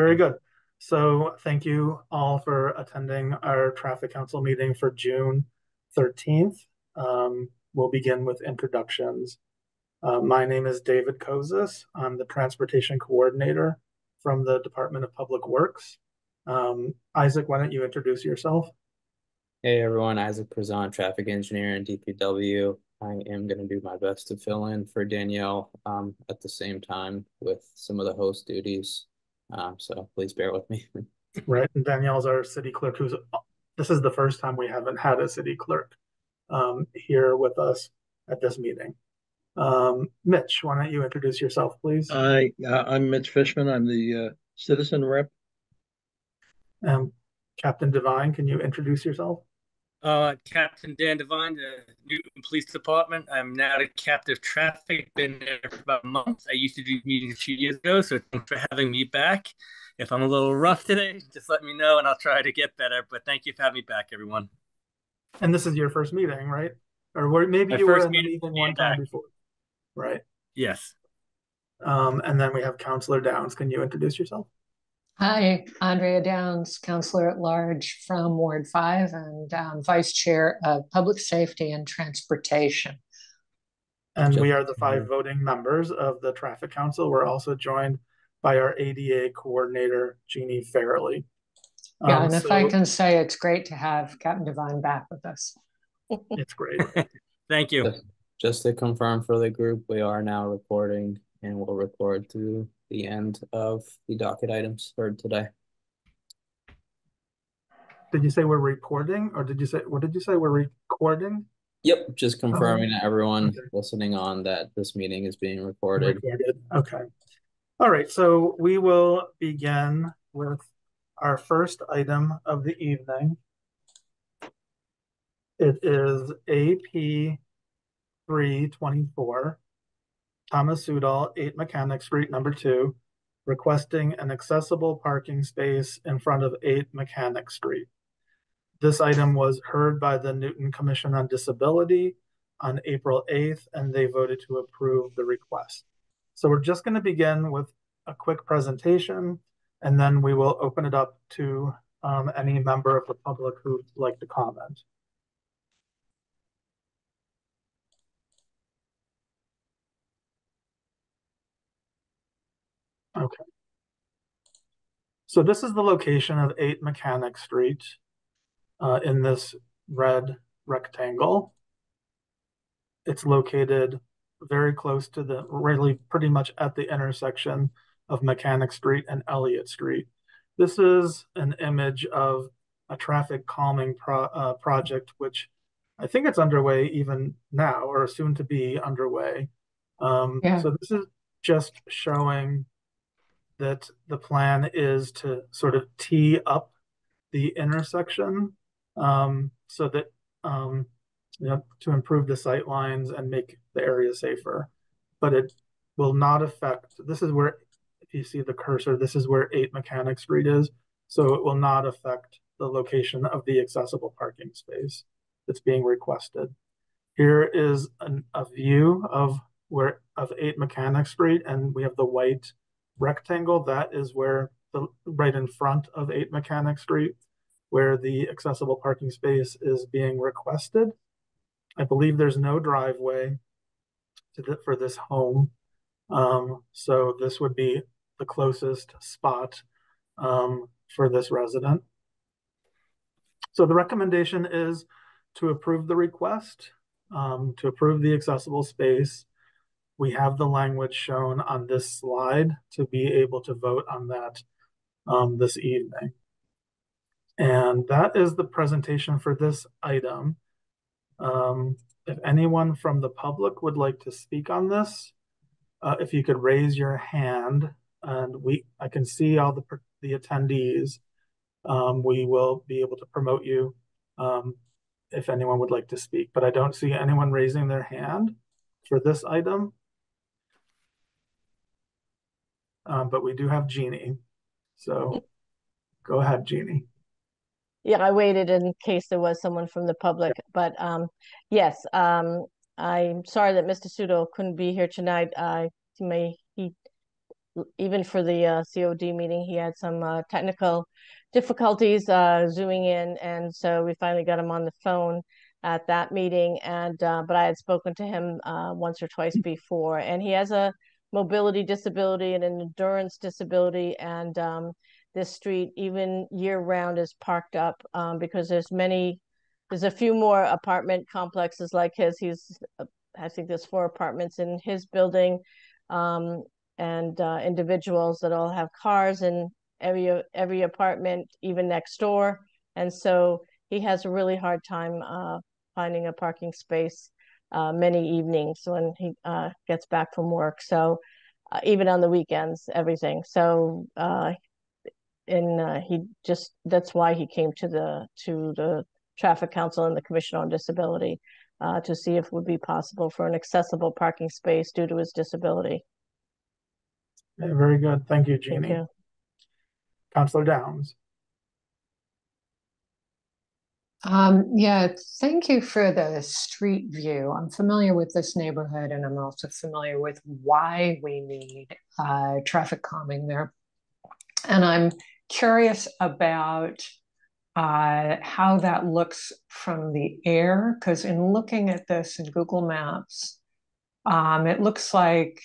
very good. So thank you all for attending our traffic council meeting for June 13th. We'll begin with introductions. My name is David Kozis. I'm the transportation coordinator from the Department of Public Works. Isaac, why don't you introduce yourself? Hey everyone, Isaac Prezant, traffic engineer in DPW. I am going to do my best to fill in for Danielle at the same time with some of the host duties. So please bear with me. Right, and Danielle's our city clerk this is the first time we haven't had a city clerk here with us at this meeting. Mitch, why don't you introduce yourself, please? I'm Mitch Fishman. I'm the citizen rep. Captain Devine, can you introduce yourself? Captain Dan Devine, the Newton Police Department. I'm now the captain of traffic. Been there for about a month. I used to do meetings a few years ago, so thanks for having me back. If I'm a little rough today, just let me know and I'll try to get better. But thank you for having me back, everyone. And this is your first meeting, right? Or maybe My you were first in the meeting meeting one time back. before, right? Yes. And then we have Counselor Downs. Can you introduce yourself? Hi, Andrea Downs, Counselor at Large from Ward 5 and Vice Chair of Public Safety and Transportation. And we are the 5 voting members of the Traffic Council. We're also joined by our ADA coordinator, Jeannie Farrelly. Yeah, and if I can say, it's great to have Captain Devine back with us. It's great. Thank you. Just to confirm for the group, we are now recording and we'll record through the end of the docket items for today. Did you say we're recording, or what did you say? We're recording? Yep, just confirming to everyone listening on that this meeting is being recorded. Okay. All right, so we will begin with our first item of the evening. It is AP 324, Thomas Udall, 8 Mechanic Street, number 2, requesting an accessible parking space in front of 8 Mechanic Street. This item was heard by the Newton Commission on Disability on April 8th, and they voted to approve the request. So we're just going to begin with a quick presentation, and then we will open it up to any member of the public who'd like to comment. Okay. So this is the location of 8 Mechanic Street in this red rectangle. It's located very close to really pretty much at the intersection of Mechanic Street and Elliott Street. This is an image of a traffic calming project, which I think it's underway even now, or soon to be underway. So this is just showing that the plan is to sort of tee up the intersection so that to improve the sight lines and make the area safer. But it will not affect, this is where, if you see the cursor, this is where 8 Mechanic Street is. So it will not affect the location of the accessible parking space that's being requested. Here is a view of 8 Mechanic Street, and we have the white rectangle. That is where right in front of 8 Mechanic Street, where the accessible parking space is being requested. I believe there's no driveway for this home. So this would be the closest spot for this resident. So the recommendation is to approve the request, to approve the accessible space. We have the language shown on this slide to be able to vote on that this evening. And that is the presentation for this item. If anyone from the public would like to speak on this, if you could raise your hand, and I can see all the attendees. We will be able to promote you if anyone would like to speak, but I don't see anyone raising their hand for this item. But we do have Jeannie. So go ahead, Jeannie. Yeah, I waited in case there was someone from the public, but yes, I'm sorry that Mr. Sudo couldn't be here tonight. He even for the COD meeting, he had some technical difficulties zooming in, and so we finally got him on the phone at that meeting. And but I had spoken to him once or twice before, and he has a mobility disability and an endurance disability, and this street, even year round, is parked up because there's a few more apartment complexes like his. I think there's 4 apartments in his building, and individuals that all have cars in every apartment, even next door. And so he has a really hard time finding a parking space many evenings when he gets back from work. So even on the weekends, everything. So that's why he came to the Traffic Council and the Commission on Disability to see if it would be possible for an accessible parking space due to his disability. Okay, very good. Thank you, Thank Jeannie. you. Councilor Downs. Yeah, thank you for the street view. I'm familiar with this neighborhood, and I'm also familiar with why we need traffic calming there. And I'm curious about how that looks from the air, because in looking at this in Google Maps, it looks like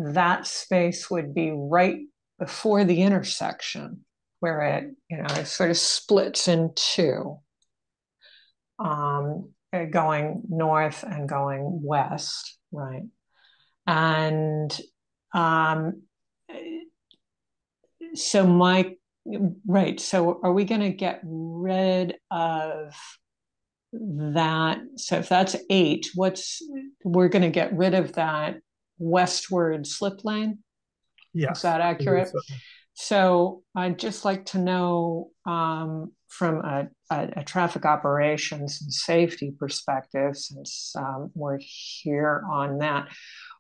that space would be right before the intersection where it sort of splits in two, going north and going west, right? And so so are we going to get rid of that? So if that's 8, we're going to get rid of that westward slip lane? Yes. Is that accurate? So. So I'd just like to know from a traffic operations and safety perspective, since we're here on that,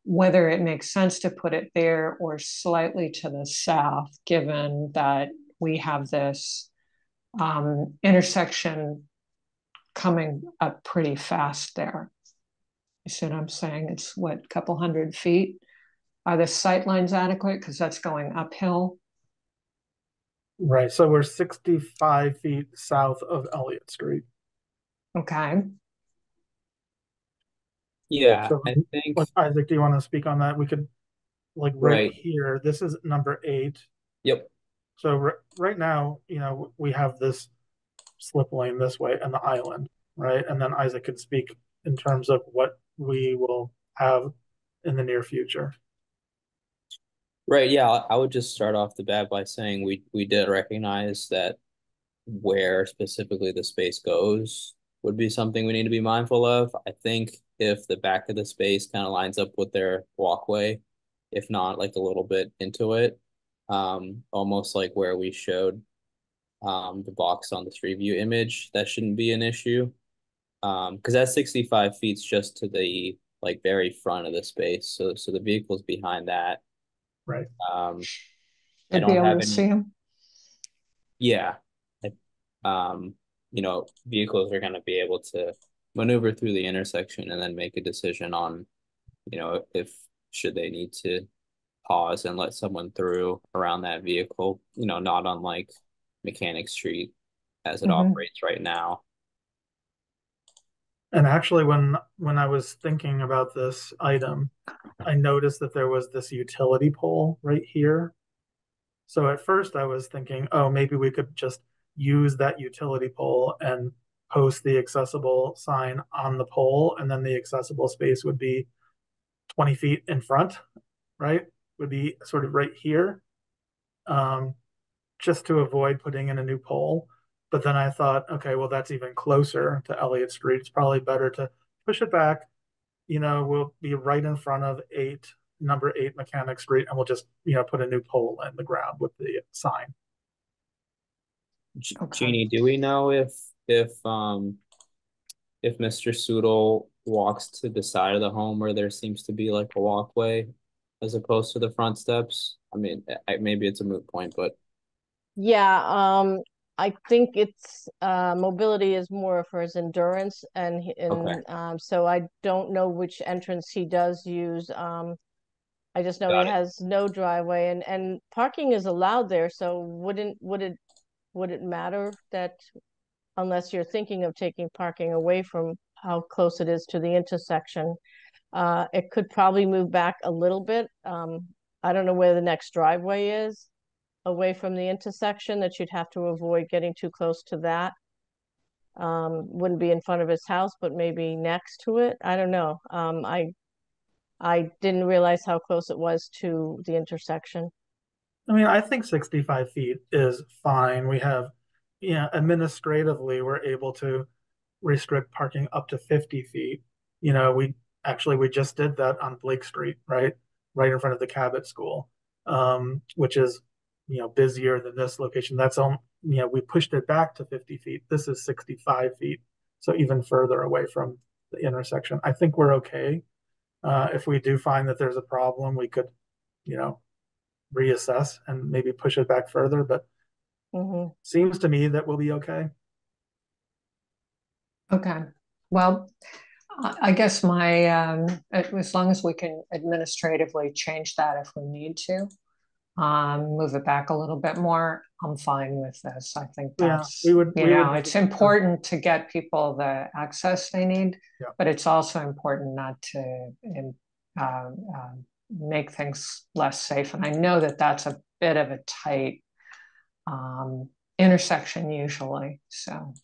whether it makes sense to put it there or slightly to the south, given that we have this intersection coming up pretty fast there. You see what I'm saying? It's what, a couple hundred feet? Are the sight lines adequate? Because that's going uphill. Right. So we're 65 feet south of Elliott Street. Okay. Yeah, So I think Isaac, do you want to speak on that? We could, like, right here, this is number 8. Yep. So right now, we have this slip lane this way and the island, right? And then Isaac could speak in terms of what we will have in the near future. Right, yeah, I would just start off the bat by saying we did recognize that where specifically the space goes would be something we need to be mindful of. I think if the back of the space kind of lines up with their walkway, if not like a little bit into it, almost like where we showed the box on the street view image, that shouldn't be an issue. Because that 65 feet's just to the like very front of the space, so the vehicle's behind that. Right. I I'd don't be able have to any. see him. Yeah. Vehicles are going to be able to maneuver through the intersection and then make a decision on, if should they need to pause and let someone through around that vehicle, not unlike Mechanic Street as it operates right now. And actually, when I was thinking about this item, I noticed that there was this utility pole right here. So at first I was thinking, oh, maybe we could just use that utility pole and post the accessible sign on the pole, and then the accessible space would be 20 feet in front, right? Would be sort of right here, just to avoid putting in a new pole. But then I thought, okay, well, that's even closer to Elliott Street. It's probably better to push it back. We'll be right in front of number 8 Mechanic Street, and we'll just, put a new pole in the ground with the sign. Jeannie, do we know if Mr. Soodle walks to the side of the home where there seems to be like a walkway as opposed to the front steps? I mean, maybe it's a moot point, but yeah, I think it's mobility is more for his endurance, and okay. So I don't know which entrance he does use. I just know Got he it. has no driveway, and parking is allowed there, so would it matter that, unless you're thinking of taking parking away from how close it is to the intersection, it could probably move back a little bit. I don't know where the next driveway is away from the intersection that you'd have to avoid getting too close to that. Wouldn't be in front of his house, but maybe next to it. I don't know. I didn't realize how close it was to the intersection. I mean, I think 65 feet is fine. We have, administratively, we're able to restrict parking up to 50 feet. We just did that on Blake Street, right? Right in front of the Cabot School, which is, busier than this location. We pushed it back to 50 feet. This is 65 feet. So even further away from the intersection. I think we're okay. If we do find that there's a problem, we could, reassess and maybe push it back further, but seems to me that we'll be okay. Okay. Well, I guess as long as we can administratively change that if we need to, move it back a little bit more, I'm fine with this. I think that's, it's important to get people the access they need, but it's also important not to make things less safe. And I know that that's a bit of a tight intersection usually. So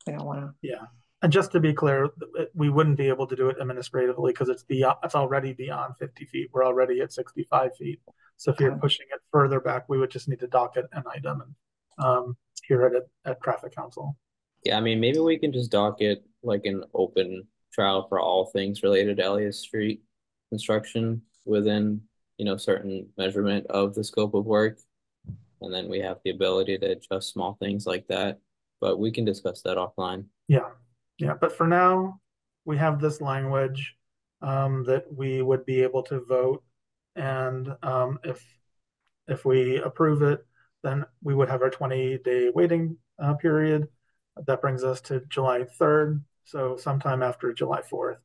we don't want to. Yeah. And just to be clear, we wouldn't be able to do it administratively because it's already beyond 50 feet. We're already at 65 feet. So if you're pushing it further back, we would just need to docket an item and hear it at Traffic Council. Yeah, I mean, maybe we can just docket like an open trial for all things related to Elliott Street construction within, certain measurement of the scope of work. And then we have the ability to adjust small things like that. But we can discuss that offline. Yeah. Yeah. But for now, we have this language that we would be able to vote. And if we approve it, then we would have our 20-day waiting period. That brings us to July 3rd. So sometime after July 4th,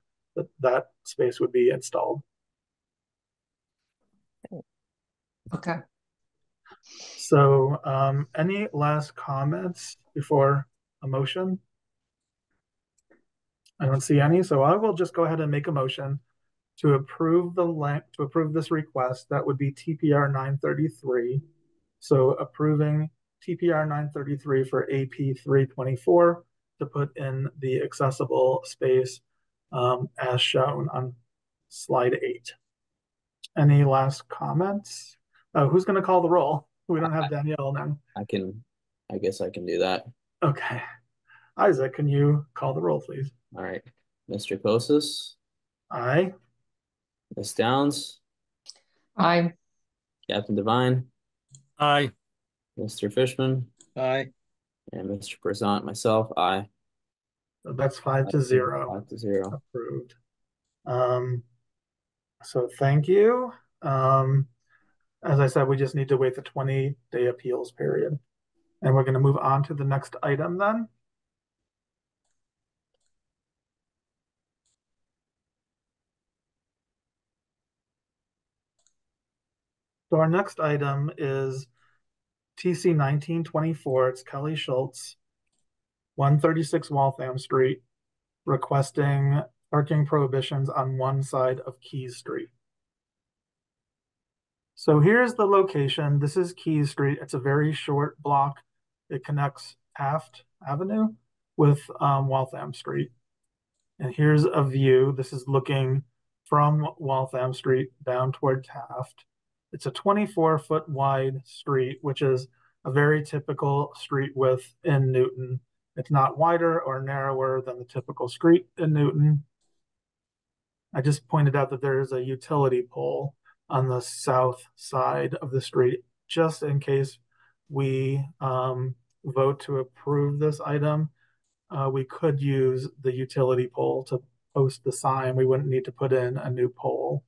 that space would be installed. Okay. So any last comments before a motion? I don't see any, so I will just go ahead and make a motion to approve this request. That would be TPR 933. So approving TPR 933 for AP 324 to put in the accessible space as shown on slide 8. Any last comments? Who's going to call the roll? We don't have Danielle now. I guess I can do that. Okay. Isaac, can you call the roll, please? All right. Mr. Kosis? Aye. Ms. Downs? Aye. Captain Devine? Aye. Mr. Fishman? Aye. And Mr. Prezant, myself, aye. So that's 5-0. 5-0. Approved. So thank you. As I said, we just need to wait the 20-day appeals period. And we're going to move on to the next item then. So our next item is TC 1924. It's Kelly Schultz, 136 Waltham Street, requesting parking prohibitions on one side of Keys Street. So here's the location. This is Keys Street. It's a very short block. It connects Taft Avenue with Waltham Street. And here's a view. This is looking from Waltham Street down toward Taft. It's a 24-foot wide street, which is a very typical street width in Newton. It's not wider or narrower than the typical street in Newton. I just pointed out that there is a utility pole on the south side of the street, just in case we vote to approve this item. We could use the utility pole to post the sign. We wouldn't need to put in a new pole.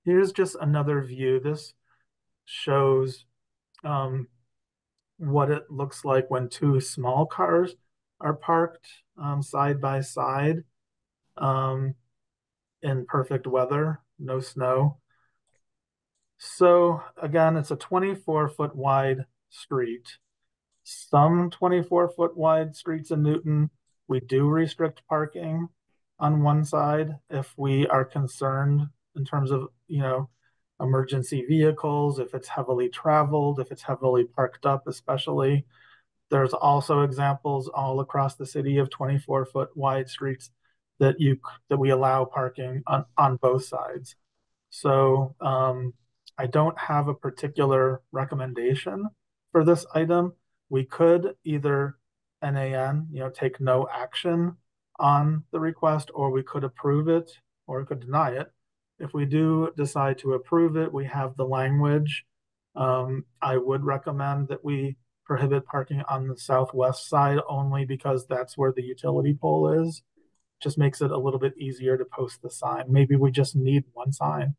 Here's just another view. This shows what it looks like when two small cars are parked side by side in perfect weather, no snow. So again, it's a 24-foot wide street. Some 24-foot wide streets in Newton, we do restrict parking on one side if we are concerned in terms of, emergency vehicles, if it's heavily traveled, if it's heavily parked up, especially. There's also examples all across the city of 24-foot wide streets that we allow parking on both sides. So I don't have a particular recommendation for this item. We could either NAN, take no action on the request, or we could approve it, or we could deny it. If we do decide to approve it, we have the language. I would recommend that we prohibit parking on the southwest side only because that's where the utility pole is. Just makes it a little bit easier to post the sign. Maybe we just need one sign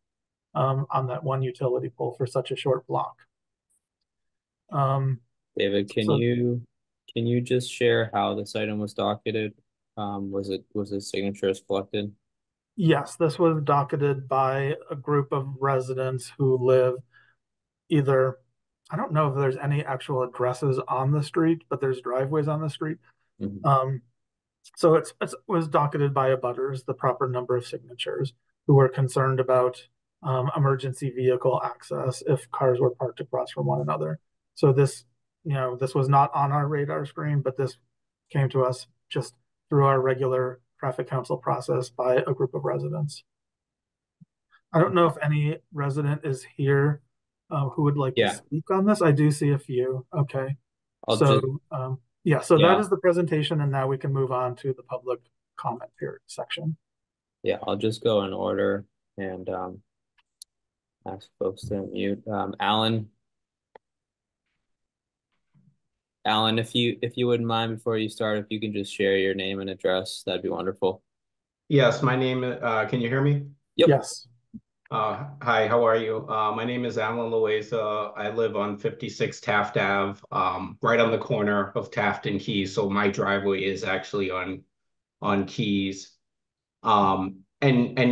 on that one utility pole for such a short block. David, can you just share how this item was docketed? Was the signatures collected? Yes, this was docketed by a group of residents who live either, I don't know if there's any actual addresses on the street, but there's driveways on the street. So it was docketed by abutters, the proper number of signatures, who were concerned about emergency vehicle access if cars were parked across from one another. So this was not on our radar screen, but this came to us just through our regular traffic council process by a group of residents. I don't know if any resident is here who would like to speak on this. I do see a few. Okay. That is the presentation, and now we can move on to the public comment period section. Yeah, I'll just go in order and ask folks to mute. Alan, if you wouldn't mind, before you start, if you can just share your name and address, that'd be wonderful. Yes, my name, can you hear me? Yep. Yes. Hi, how are you? My name is Alan Loaiza. I live on 56 Taft Ave, right on the corner of Taft and Keys. So my driveway is actually on Keys. And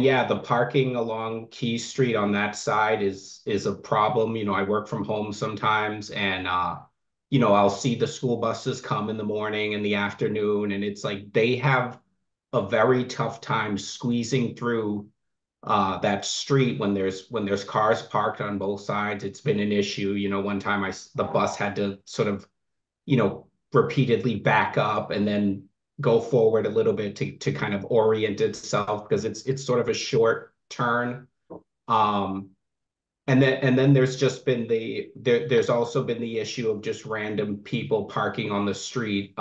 yeah, the parking along Keys Street on that side is a problem. I work from home sometimes, and I'll see the school buses come in the morning and the afternoon, and it's like they have a very tough time squeezing through that street when there's cars parked on both sides. It's been an issue. One time the bus had to sort of, repeatedly back up and then go forward a little bit to kind of orient itself because it's sort of a short turn. And then there's just been there's also been the issue of just random people parking on the street.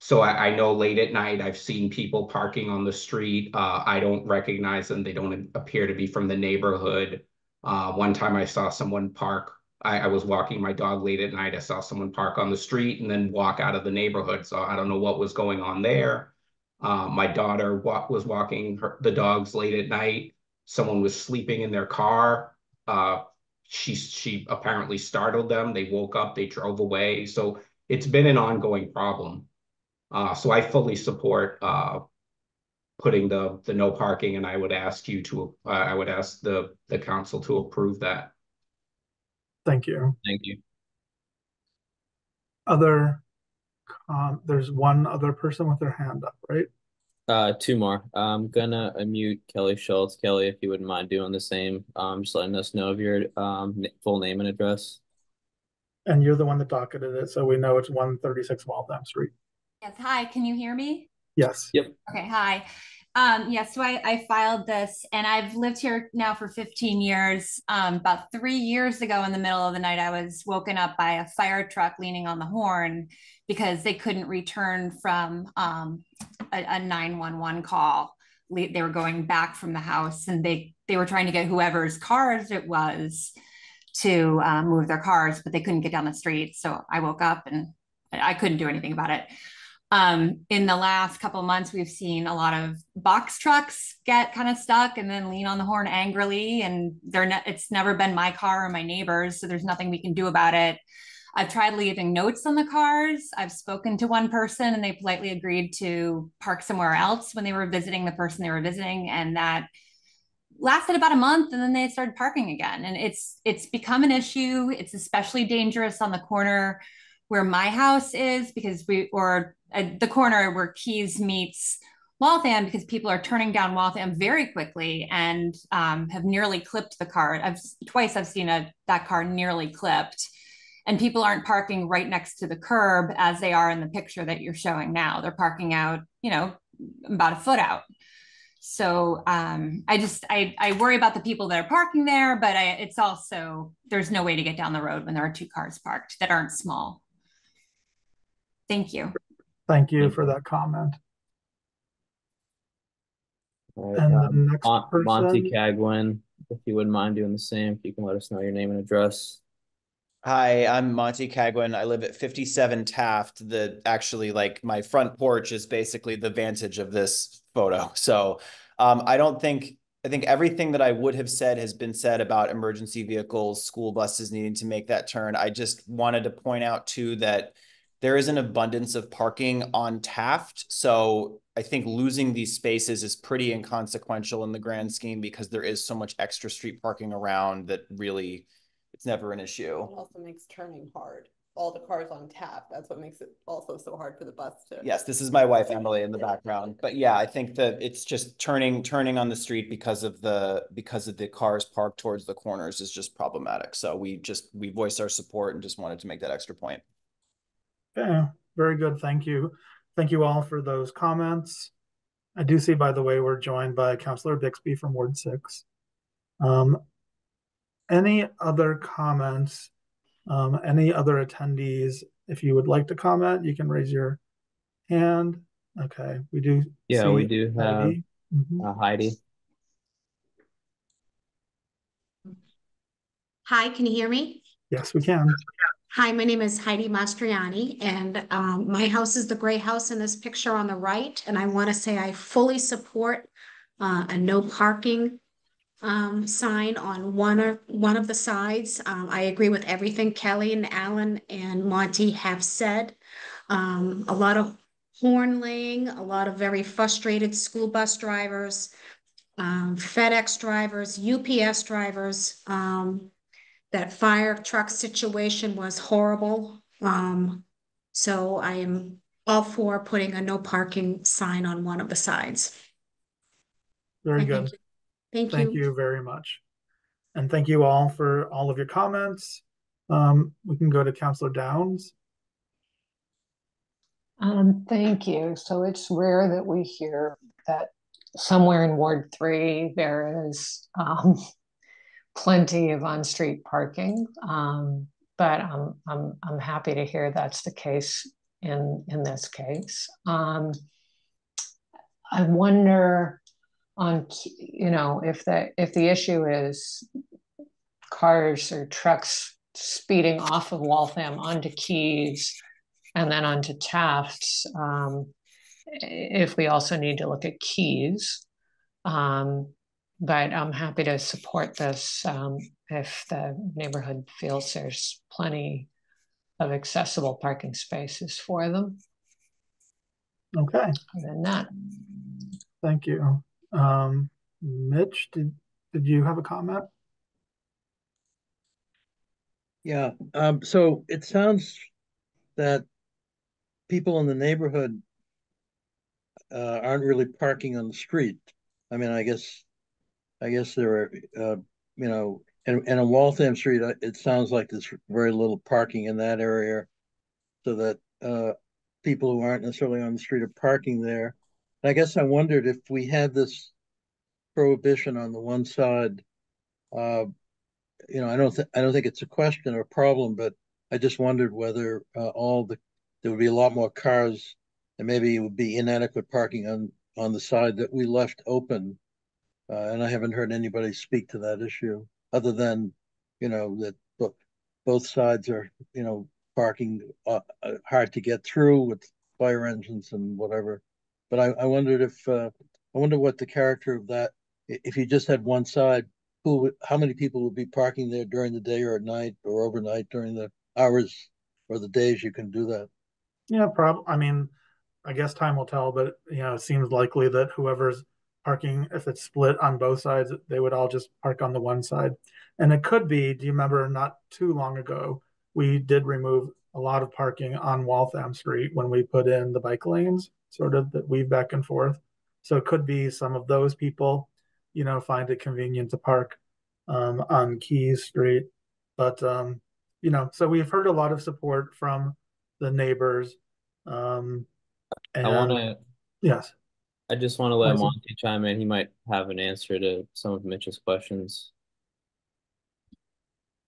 So I know late at night I've seen people parking on the street. I don't recognize them. They don't appear to be from the neighborhood. One time I saw someone park. I was walking my dog late at night. I saw someone park on the street and then walk out of the neighborhood. So I don't know what was going on there. My daughter was walking the dogs late at night. Someone was sleeping in their car. She apparently startled them. They woke up. They drove away. So it's been an ongoing problem. So I fully support putting the no parking, and I would ask the council to approve that. Thank you. Thank you. There's one other person with their hand up, right? Two more. I'm gonna unmute Kelly Schultz. Kelly, if you wouldn't mind doing the same, just letting us know of your full name and address. And you're the one that docketed it, so we know it's 136 Waltham Street. Yes. Hi, can you hear me? Yes. Yep. Okay. Hi. Yes. So I filed this, and I've lived here now for 15 years. About 3 years ago in the middle of the night, I was woken up by a fire truck leaning on the horn because they couldn't return from a 911 call. They were going back from the house, and they were trying to get whoever's cars it was to move their cars, but they couldn't get down the street. So I woke up and I couldn't do anything about it. In the last couple of months, we've seen a lot of box trucks get kind of stuck and then lean on the horn angrily. And it's never been my car or my neighbor's, so there's nothing we can do about it. I've tried leaving notes on the cars. I've spoken to one person, and they politely agreed to park somewhere else when they were visiting the person they were visiting. And that lasted about a month and then they started parking again. And it's become an issue. It's especially dangerous on the corner where my house is, because the corner where Keys meets Waltham, because people are turning down Waltham very quickly and have nearly clipped the car. I've seen that car nearly clipped, and people aren't parking right next to the curb as they are in the picture that you're showing now. They're parking out, about a foot out. So I worry about the people that are parking there, but it's also, there's no way to get down the road when there are two cars parked that aren't small. Thank you. Thank you for that comment. All right, And the next Monty person, Cagwin, if you wouldn't mind doing the same, if you can let us know your name and address. Hi, I'm Monty Cagwin. I live at 57 Taft. Actually, like, my front porch is basically the vantage of this photo. So I think everything that I would have said has been said about emergency vehicles, school buses needing to make that turn. I just wanted to point out too that there is an abundance of parking on Taft. So I think losing these spaces is pretty inconsequential in the grand scheme, because there is so much extra street parking around that really, it's never an issue. It also makes turning hard. All the cars on tap. That's what makes it also so hard for the bus to. Yes, this is my wife Emily in the background. But yeah, I think that it's just turning on the street because of the cars parked towards the corners is just problematic. So we voiced our support and just wanted to make that extra point. okay, very good. Thank you. Thank you all for those comments. I do see, by the way, we're joined by Councillor Bixby from Ward 6. Any other comments? Any other attendees? If you would like to comment, you can raise your hand. Okay, we do. Yeah, see we do have Heidi. Heidi. Hi, can you hear me? Yes, we can. Hi, my name is Heidi Mastriani, and my house is the gray house in this picture on the right. And I want to say I fully support a no parking sign on one of the sides. I agree with everything Kelly and Alan and Monty have said. A lot of horn laying, a lot of very frustrated school bus drivers, FedEx drivers, UPS drivers. That fire truck situation was horrible. So I am all for putting a no parking sign on one of the sides. Very good. Thank you. Thank you very much. And thank you all for all of your comments. We can go to Councillor Downs. Thank you. So it's rare that we hear that somewhere in Ward 3 there is plenty of on-street parking, but I'm happy to hear that's the case in this case. I wonder if the issue is cars or trucks speeding off of Waltham onto Keys and then onto Taft, if we also need to look at Keys. But I'm happy to support this if the neighborhood feels there's plenty of accessible parking spaces for them. Okay. Other than that. Thank you. Mitch, did you have a comment? Yeah, so it sounds that people in the neighborhood aren't really parking on the street. I mean, I guess there are, and on Waltham Street, it sounds like there's very little parking in that area, so that people who aren't necessarily on the street are parking there. And I guess I wondered if we had this prohibition on the one side. I don't think it's a question or a problem, but I just wondered whether there would be a lot more cars, and maybe it would be inadequate parking on the side that we left open. And I haven't heard anybody speak to that issue, other than, that both sides are, parking hard to get through with fire engines and whatever. But I wondered I wonder what the character of that, if you just had one side, how many people would be parking there during the day or at night or overnight during the hours or the days you can do that? Yeah, I mean, I guess time will tell, but it seems likely that whoever's parking, if it's split on both sides, they would all just park on the one side. And it could be, do you remember not too long ago, we did remove a lot of parking on Waltham Street when we put in the bike lanes, sort of that weave back and forth. So it could be some of those people, you know, find it convenient to park on Keys Street. But, you know, so we've heard a lot of support from the neighbors. And I want to, yes. I just want to let Isaac. Monty chime in. He might have an answer to some of Mitch's questions.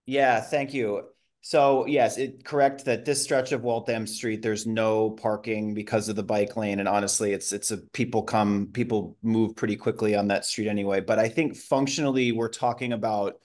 Yeah, thank you. So yes, correct that this stretch of Waltham Street, there's no parking because of the bike lane. And honestly, it's a people move pretty quickly on that street anyway. But I think functionally, we're talking about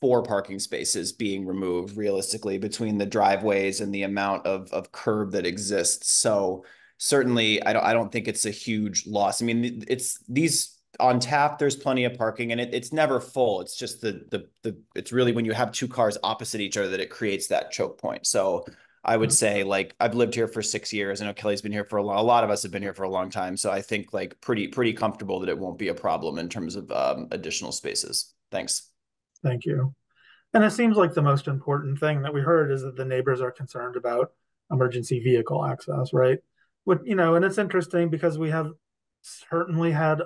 4 parking spaces being removed realistically between the driveways and the amount of curb that exists. So certainly, I don't think it's a huge loss. I mean, it's these on tap, there's plenty of parking, and it's never full. It's just it's really when you have 2 cars opposite each other that it creates that choke point. So I would say, like, I've lived here for 6 years. I know Kelly's been here for a lot of us have been here for a long time. So I think like pretty comfortable that it won't be a problem in terms of additional spaces. Thanks. Thank you. And it seems like the most important thing that we heard is that the neighbors are concerned about emergency vehicle access, right? What, you know, and it's interesting because we have certainly had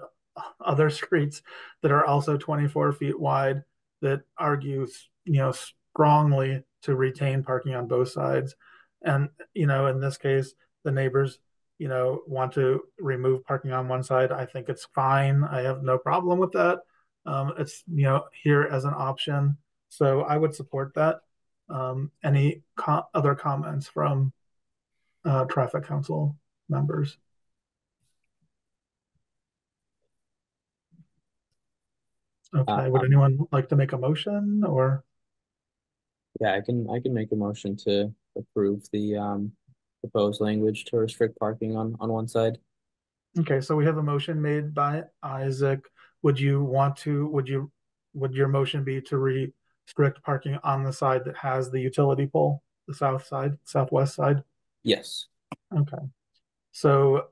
other streets that are also 24 feet wide that argues, you know, strongly to retain parking on both sides. And, you know, in this case, the neighbors, you know, want to remove parking on one side. I think it's fine. I have no problem with that. It's, you know, here as an option. So I would support that. Any other comments from traffic council members? Okay, would anyone like to make a motion or? Yeah, I can make a motion to approve the proposed language to restrict parking on one side. Okay, so we have a motion made by Isaac. Would your motion be to restrict parking on the side that has the utility pole, the southwest side? Yes. Okay. So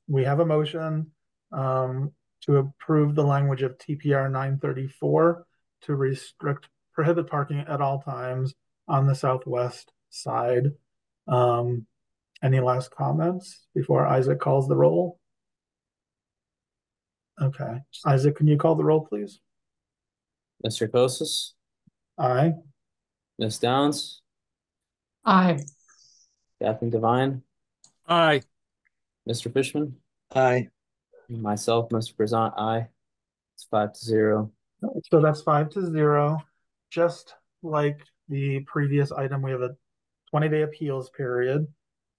we have a motion to approve the language of TPR 934 to prohibit parking at all times on the southwest side. Any last comments before Isaac calls the roll? Okay. Isaac, can you call the roll, please? Mr. Kosis? Aye. Ms. Downs? Aye. Captain Devine? Aye. Mr. Fishman? Aye. Myself, Mr. Prezant, aye. It's 5-0. So that's 5-0. Just like the previous item, we have a 20-day appeals period.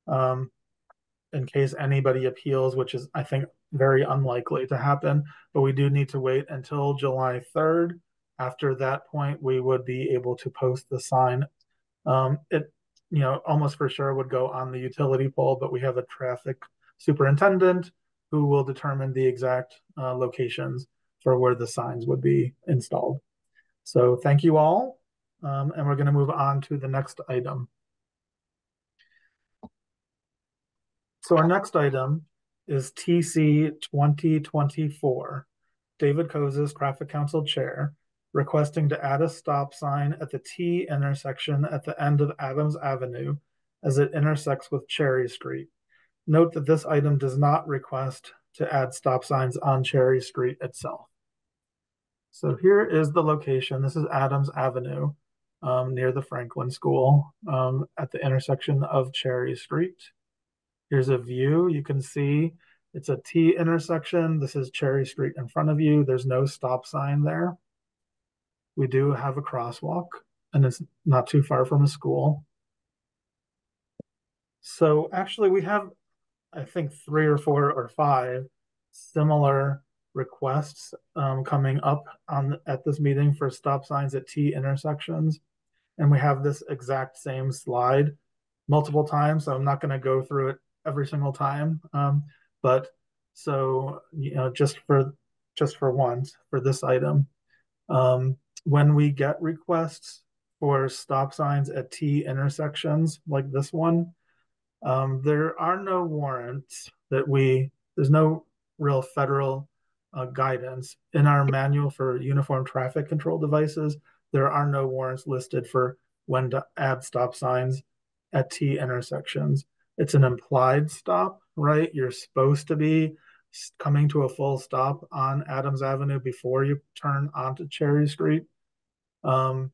In case anybody appeals, which is, I think, very unlikely to happen, but we do need to wait until July 3rd. After that point, we would be able to post the sign. It, you know, almost for sure would go on the utility pole, but we have a traffic superintendent who will determine the exact locations for where the signs would be installed. So thank you all. And we're going to move on to the next item. So our next item is TC 2024. David Kosis, Traffic Council Chair, requesting to add a stop sign at the T intersection at the end of Adams Avenue as it intersects with Cherry Street. Note that this item does not request to add stop signs on Cherry Street itself. So here is the location. This is Adams Avenue near the Franklin School at the intersection of Cherry Street. Here's a view. You can see it's a T intersection. This is Cherry Street in front of you. There's no stop sign there. We do have a crosswalk, and it's not too far from a school. So actually we have, I think, 3 or 4 or 5 similar requests coming up at this meeting for stop signs at T intersections. And we have this exact same slide multiple times, so I'm not going to go through it every single time. But so, you know, just for once for this item, when we get requests for stop signs at T intersections like this one, there are no warrants that there's no real federal guidance. In our manual for uniform traffic control devices, there are no warrants listed for when to add stop signs at T intersections. It's an implied stop, right? You're supposed to be coming to a full stop on Adams Avenue before you turn onto Cherry Street. So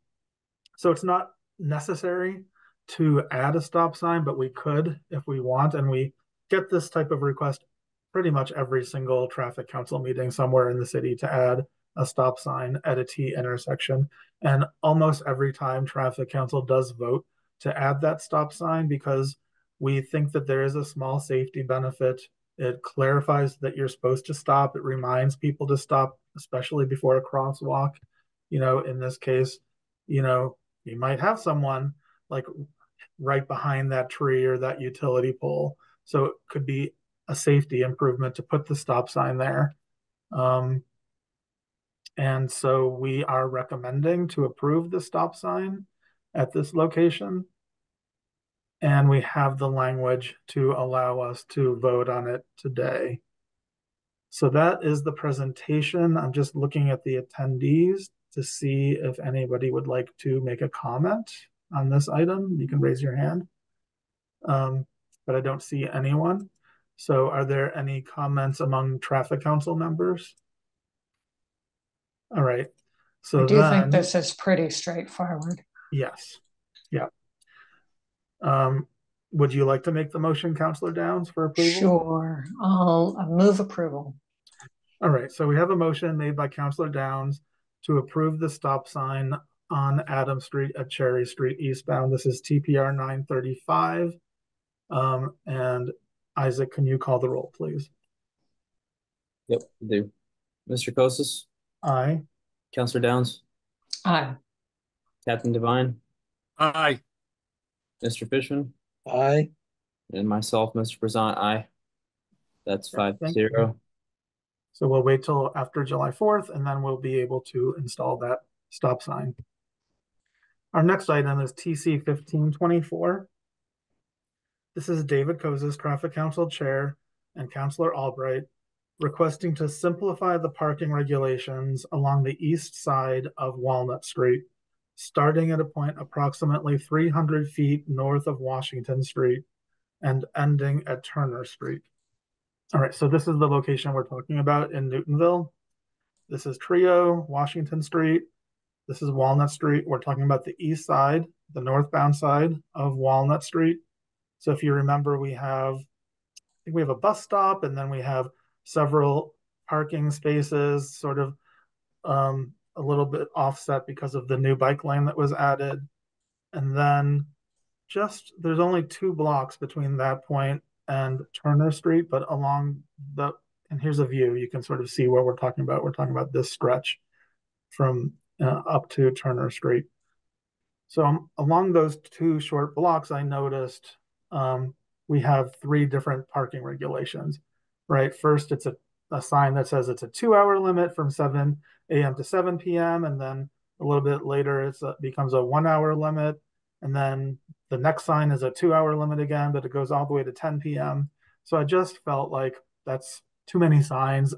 it's not necessary to add a stop sign, but we could if we want, and we get this type of request pretty much every single traffic council meeting somewhere in the city to add a stop sign at a T intersection. And almost every time traffic council does vote to add that stop sign because we think that there is a small safety benefit. It clarifies that you're supposed to stop. It reminds people to stop, especially before a crosswalk. You know, in this case, you know, you might have someone like right behind that tree or that utility pole. So it could be a safety improvement to put the stop sign there. And so we are recommending to approve the stop sign at this location. And we have the language to allow us to vote on it today. So that is the presentation. I'm just looking at the attendees to see if anybody would like to make a comment on this item. You can raise your hand, but I don't see anyone. So are there any comments among traffic council members? All right. So I do think this is pretty straightforward. Yes. Yeah. Would you like to make the motion, Councilor Downs, for approval? Sure. I'll move approval. All right. So we have a motion made by Councilor Downs to approve the stop sign on Adams Street at Cherry Street eastbound. This is TPR 935. And Isaac, can you call the roll, please? Yep, do. Mr. Kosis? Aye. Councilor Downs? Aye. Captain Devine? Aye. Mr. Fishman? Aye. And myself, Mr. Prezant, aye. That's 5-0. So we'll wait till after July 4th, and then we'll be able to install that stop sign. Our next item is TC 1524. This is David Kosis, Traffic Council Chair, and Councilor Albright, requesting to simplify the parking regulations along the east side of Walnut Street, starting at a point approximately 300 feet north of Washington Street and ending at Turner Street. All right, so this is the location we're talking about in Newtonville. This is Trio, Washington Street. This is Walnut Street. We're talking about the east side, the northbound side of Walnut Street. So if you remember, I think we have a bus stop, and then we have several parking spaces, sort of a little bit offset because of the new bike lane that was added. And then there's only 2 blocks between that point and Turner Street, but along and here's a view, you can sort of see what we're talking about. We're talking about this stretch from up to Turner Street. So along those 2 short blocks, I noticed we have 3 different parking regulations, right? First, it's a sign that says it's a 2-hour limit from 7 a.m. to 7 p.m. And then a little bit later, it becomes a 1-hour limit. And then the next sign is a 2-hour limit again, but it goes all the way to 10 p.m. So I just felt like that's too many signs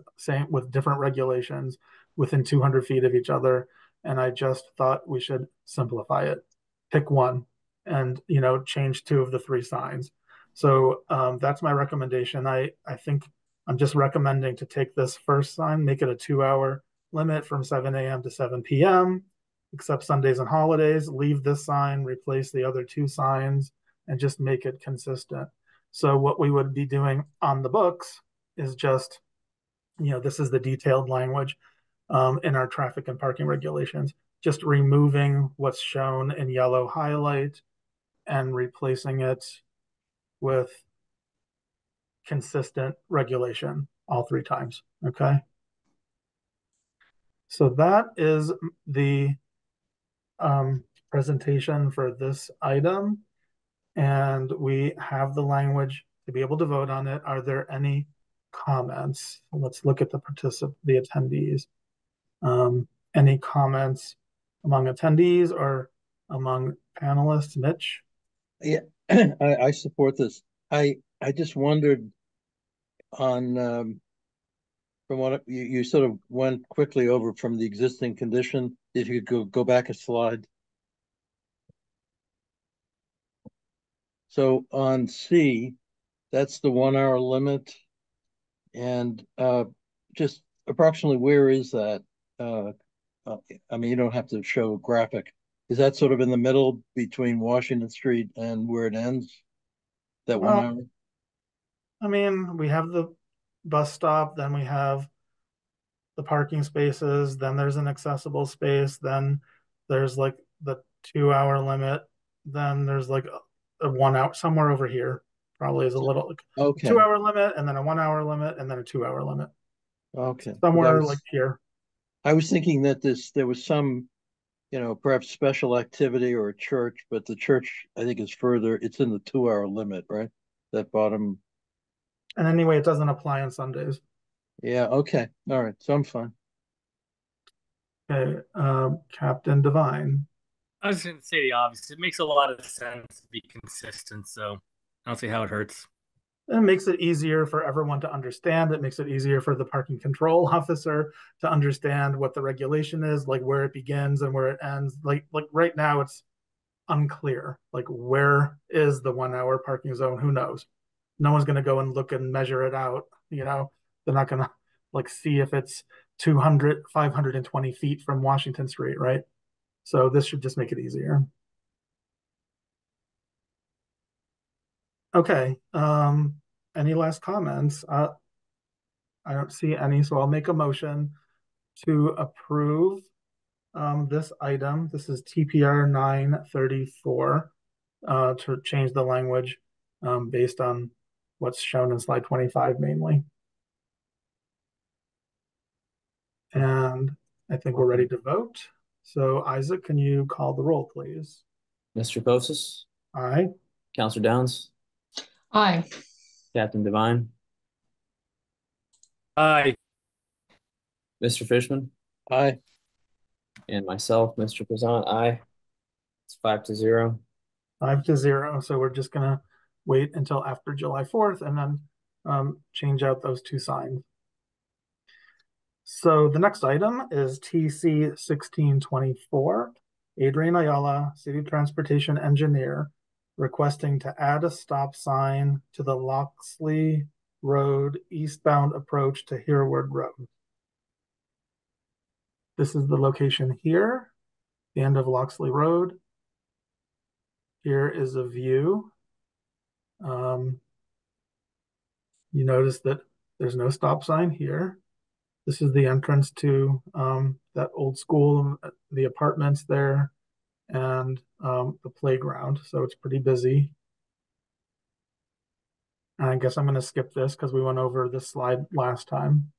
with different regulations within 200 feet of each other. And I just thought we should simplify it. Pick one and, change 2 of the 3 signs. So that's my recommendation. I think I'm just recommending to take this first sign, make it a 2-hour limit from 7 a.m. to 7 p.m., except Sundays and holidays, leave this sign, replace the other 2 signs, and just make it consistent. So what we would be doing on the books is just, this is the detailed language in our traffic and parking regulations, just removing what's shown in yellow highlight and replacing it with consistent regulation all 3 times, okay? So that is the presentation for this item, and we have the language to be able to vote on it. Are there any comments? Let's look at the attendees. Any comments among attendees or among panelists? Mitch? Yeah, I support this. I just wondered on from what you sort of went quickly over from the existing condition. If you could go back a slide. So on C, that's the 1 hour limit. And just approximately where is that? I mean, you don't have to show a graphic. Is that sort of in the middle between Washington Street and where it ends? That 1 hour? I mean, we have the bus stop, then we have the parking spaces, then there's an accessible space, then there's like the 2 hour limit, then there's like a 1 hour somewhere over here. Probably is a little like Okay. 2 hour limit, and then a 1 hour limit, and then a 2 hour limit. Okay. Somewhere like here. I was thinking that there was some, perhaps special activity or a church, but the church, I think, is further. It's in the 2 hour limit, right? That bottom. And anyway, it doesn't apply on Sundays. Yeah. Okay. All right. So I'm fine. Okay. Captain Devine. I was going to say the obvious. It makes a lot of sense to be consistent, so I don't see how it hurts. It makes it easier for everyone to understand. It makes it easier for the parking control officer to understand what the regulation is, like where it begins and where it ends. Like right now, it's unclear. Like, where is the 1 hour parking zone? Who knows? No one's going to go and look and measure it out. They're not going to like see if it's 520 feet from Washington Street, right? So this should just make it easier. Okay. Any last comments? I don't see any, so I'll make a motion to approve this item. This is TPR 934 to change the language based on what's shown in slide 25 mainly. And I think we're ready to vote. So Isaac, can you call the roll, please? Mr. Kosis? Aye. Counselor Downs? Aye. Captain Devine? Aye. Mr. Fishman? Aye. And myself, Mr. Prezant, aye. It's 5-0. 5-0. So we're just gonna wait until after July 4th and then change out those two signs. So the next item is TC 1624, Adrian Ayala, City Transportation Engineer, requesting to add a stop sign to the Locksley Road eastbound approach to Hereward Road. This is the location here, the end of Locksley Road. Here is a view. You notice that there's no stop sign here. This is the entrance to that old school, the apartments there, and the playground. So it's pretty busy. And I guess I'm going to skip this because we went over this slide last time.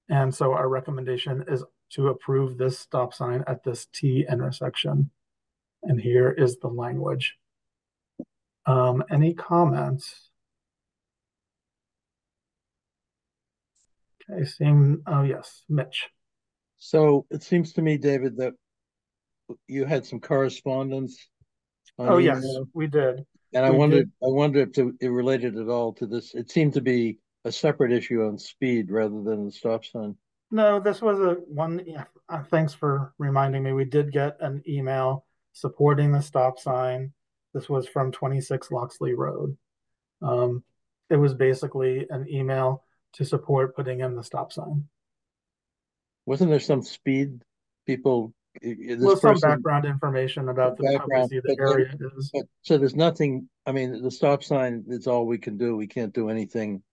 And so our recommendation is to approve this stop sign at this T intersection. And here is the language. Any comments? Okay, oh yes, Mitch. So it seems to me, David, that you had some correspondence on email. Yes, we did. And I wondered if it related at all to this. It seemed to be a separate issue on speed rather than the stop sign. No, this was one. Thanks for reminding me. We did get an email supporting the stop sign. This was from 26 Locksley Road. It was basically an email to support putting in the stop sign. Wasn't there some speed people? Some background information about how busy the area is. So there's nothing. I mean, the stop sign is all we can do. We can't do anything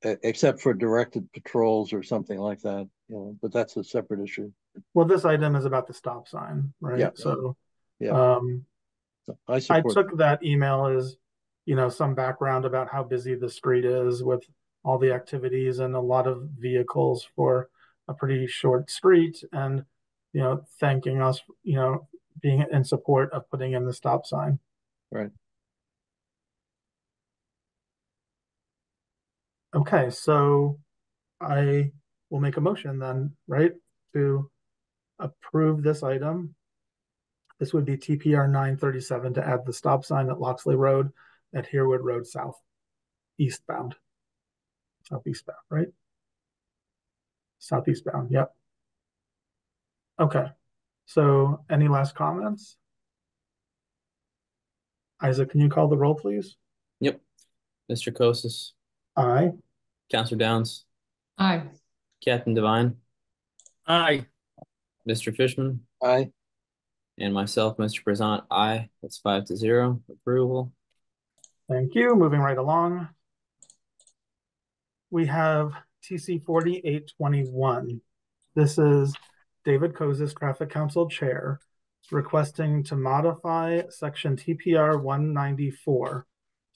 except for directed patrols or something like that. But that's a separate issue. Well, this item is about the stop sign, right? Yeah. So, yeah. I took that email as, some background about how busy the street is with all the activities and a lot of vehicles for a pretty short street, and thanking us, being in support of putting in the stop sign. Right. Okay, so I will make a motion then, right, to approve this item. This would be TPR 937 to add the stop sign at Locksley Road at Hereward Road South, southeastbound, right? Southeastbound, yep. Okay, so any last comments? Isaac, can you call the roll, please? Yep. Mr. Kosis, Aye. Counselor Downs, Aye. Captain Devine, Aye. Mr. Fishman, Aye. and myself, Mr. Prezant, aye. That's 5-0 approval. Thank you. Moving right along. We have TC 4821. This is David Kosis, Traffic Council Chair, requesting to modify section TPR 194,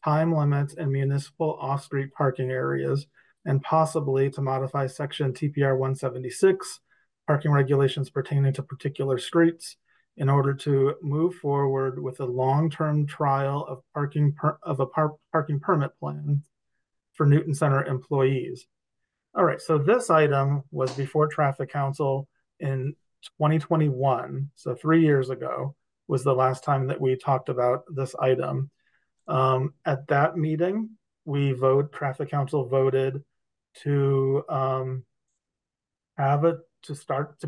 time limits in municipal off-street parking areas, and possibly to modify section TPR 176, parking regulations pertaining to particular streets, in order to move forward with a long-term trial of parking permit plan for Newton Center employees. All right, so this item was before Traffic Council in 2021, so 3 years ago was the last time that we talked about this item. At that meeting, Traffic Council voted to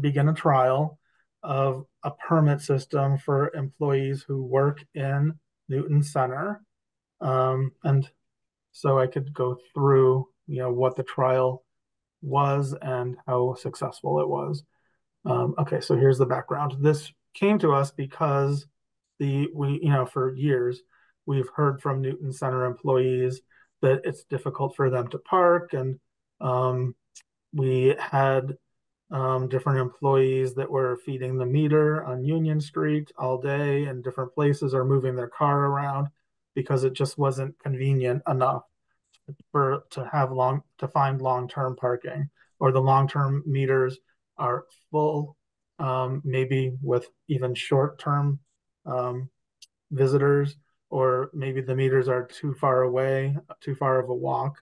begin a trial of a permit system for employees who work in Newton Center. And so I could go through, what the trial was and how successful it was. Okay, so here's the background. This came to us because for years, we've heard from Newton Center employees that it's difficult for them to park, and we had different employees that were feeding the meter on Union Street all day in different places or moving their car around because it just wasn't convenient enough to find long-term parking, or the long-term meters are full, maybe with even short-term visitors, or maybe the meters are too far away, too far of a walk.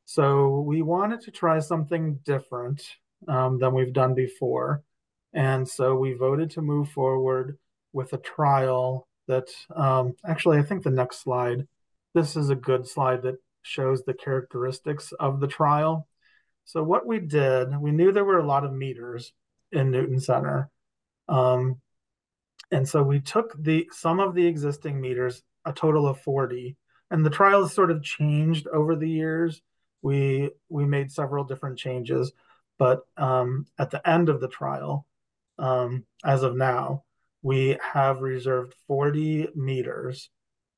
So we wanted to try something different than we've done before. And so we voted to move forward with a trial that, actually, I think the next slide, this is a good slide that shows the characteristics of the trial. So what we did, we knew there were a lot of meters in Newton Center. And so we took some of the existing meters, a total of 40, and the trial has sort of changed over the years. We made several different changes, but at the end of the trial, as of now, we have reserved 40 meters.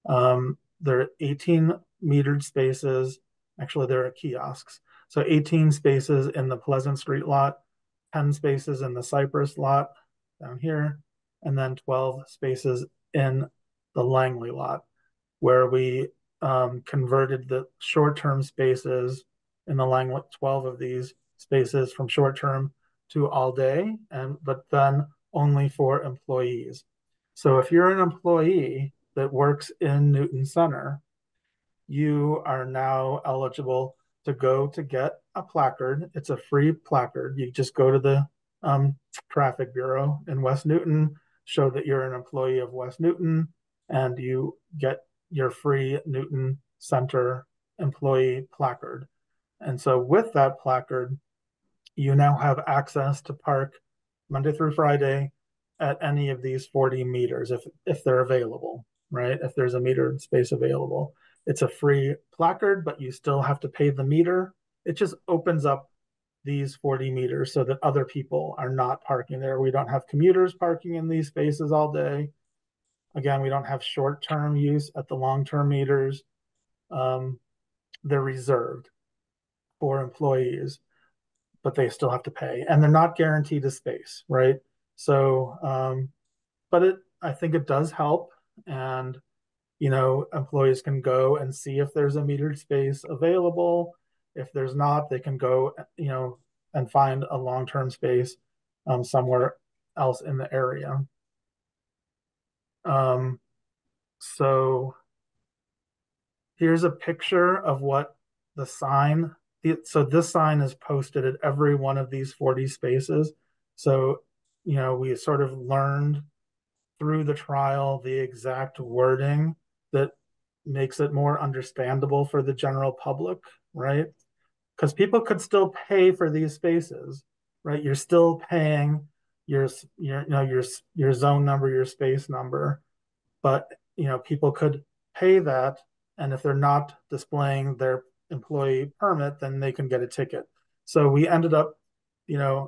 There are 18 metered spaces. Actually, there are kiosks. So 18 spaces in the Pleasant Street lot, 10 spaces in the Cypress lot down here, and then 12 spaces in the Langley lot, where we converted the short-term spaces in the Langley, 12 of these spaces from short-term to all day, but then only for employees. So if you're an employee that works in Newton Center, you are now eligible to go to get a placard. It's a free placard. You just go to the traffic bureau in West Newton, show that you're an employee of West Newton, and you get your free Newton Center employee placard. And so with that placard, you now have access to park Monday through Friday at any of these 40 meters if they're available, right? If there's a metered space available. It's a free placard, but you still have to pay the meter. It just opens up these 40 meters so that other people are not parking there. We don't have commuters parking in these spaces all day. Again, we don't have short-term use at the long-term meters. They're reserved for employees, but they still have to pay, and they're not guaranteed a space, right? So, but I think it does help, and employees can go and see if there's a metered space available. If there's not, they can go, and find a long-term space somewhere else in the area. So here's a picture of what the sign. So this sign is posted at every one of these 40 spaces. So, we sort of learned through the trial the exact wording that makes it more understandable for the general public, right? Because people could still pay for these spaces. right? You're still paying your your zone number, your space number, but people could pay that, and if they're not displaying their employee permit, then they can get a ticket. So we ended up, a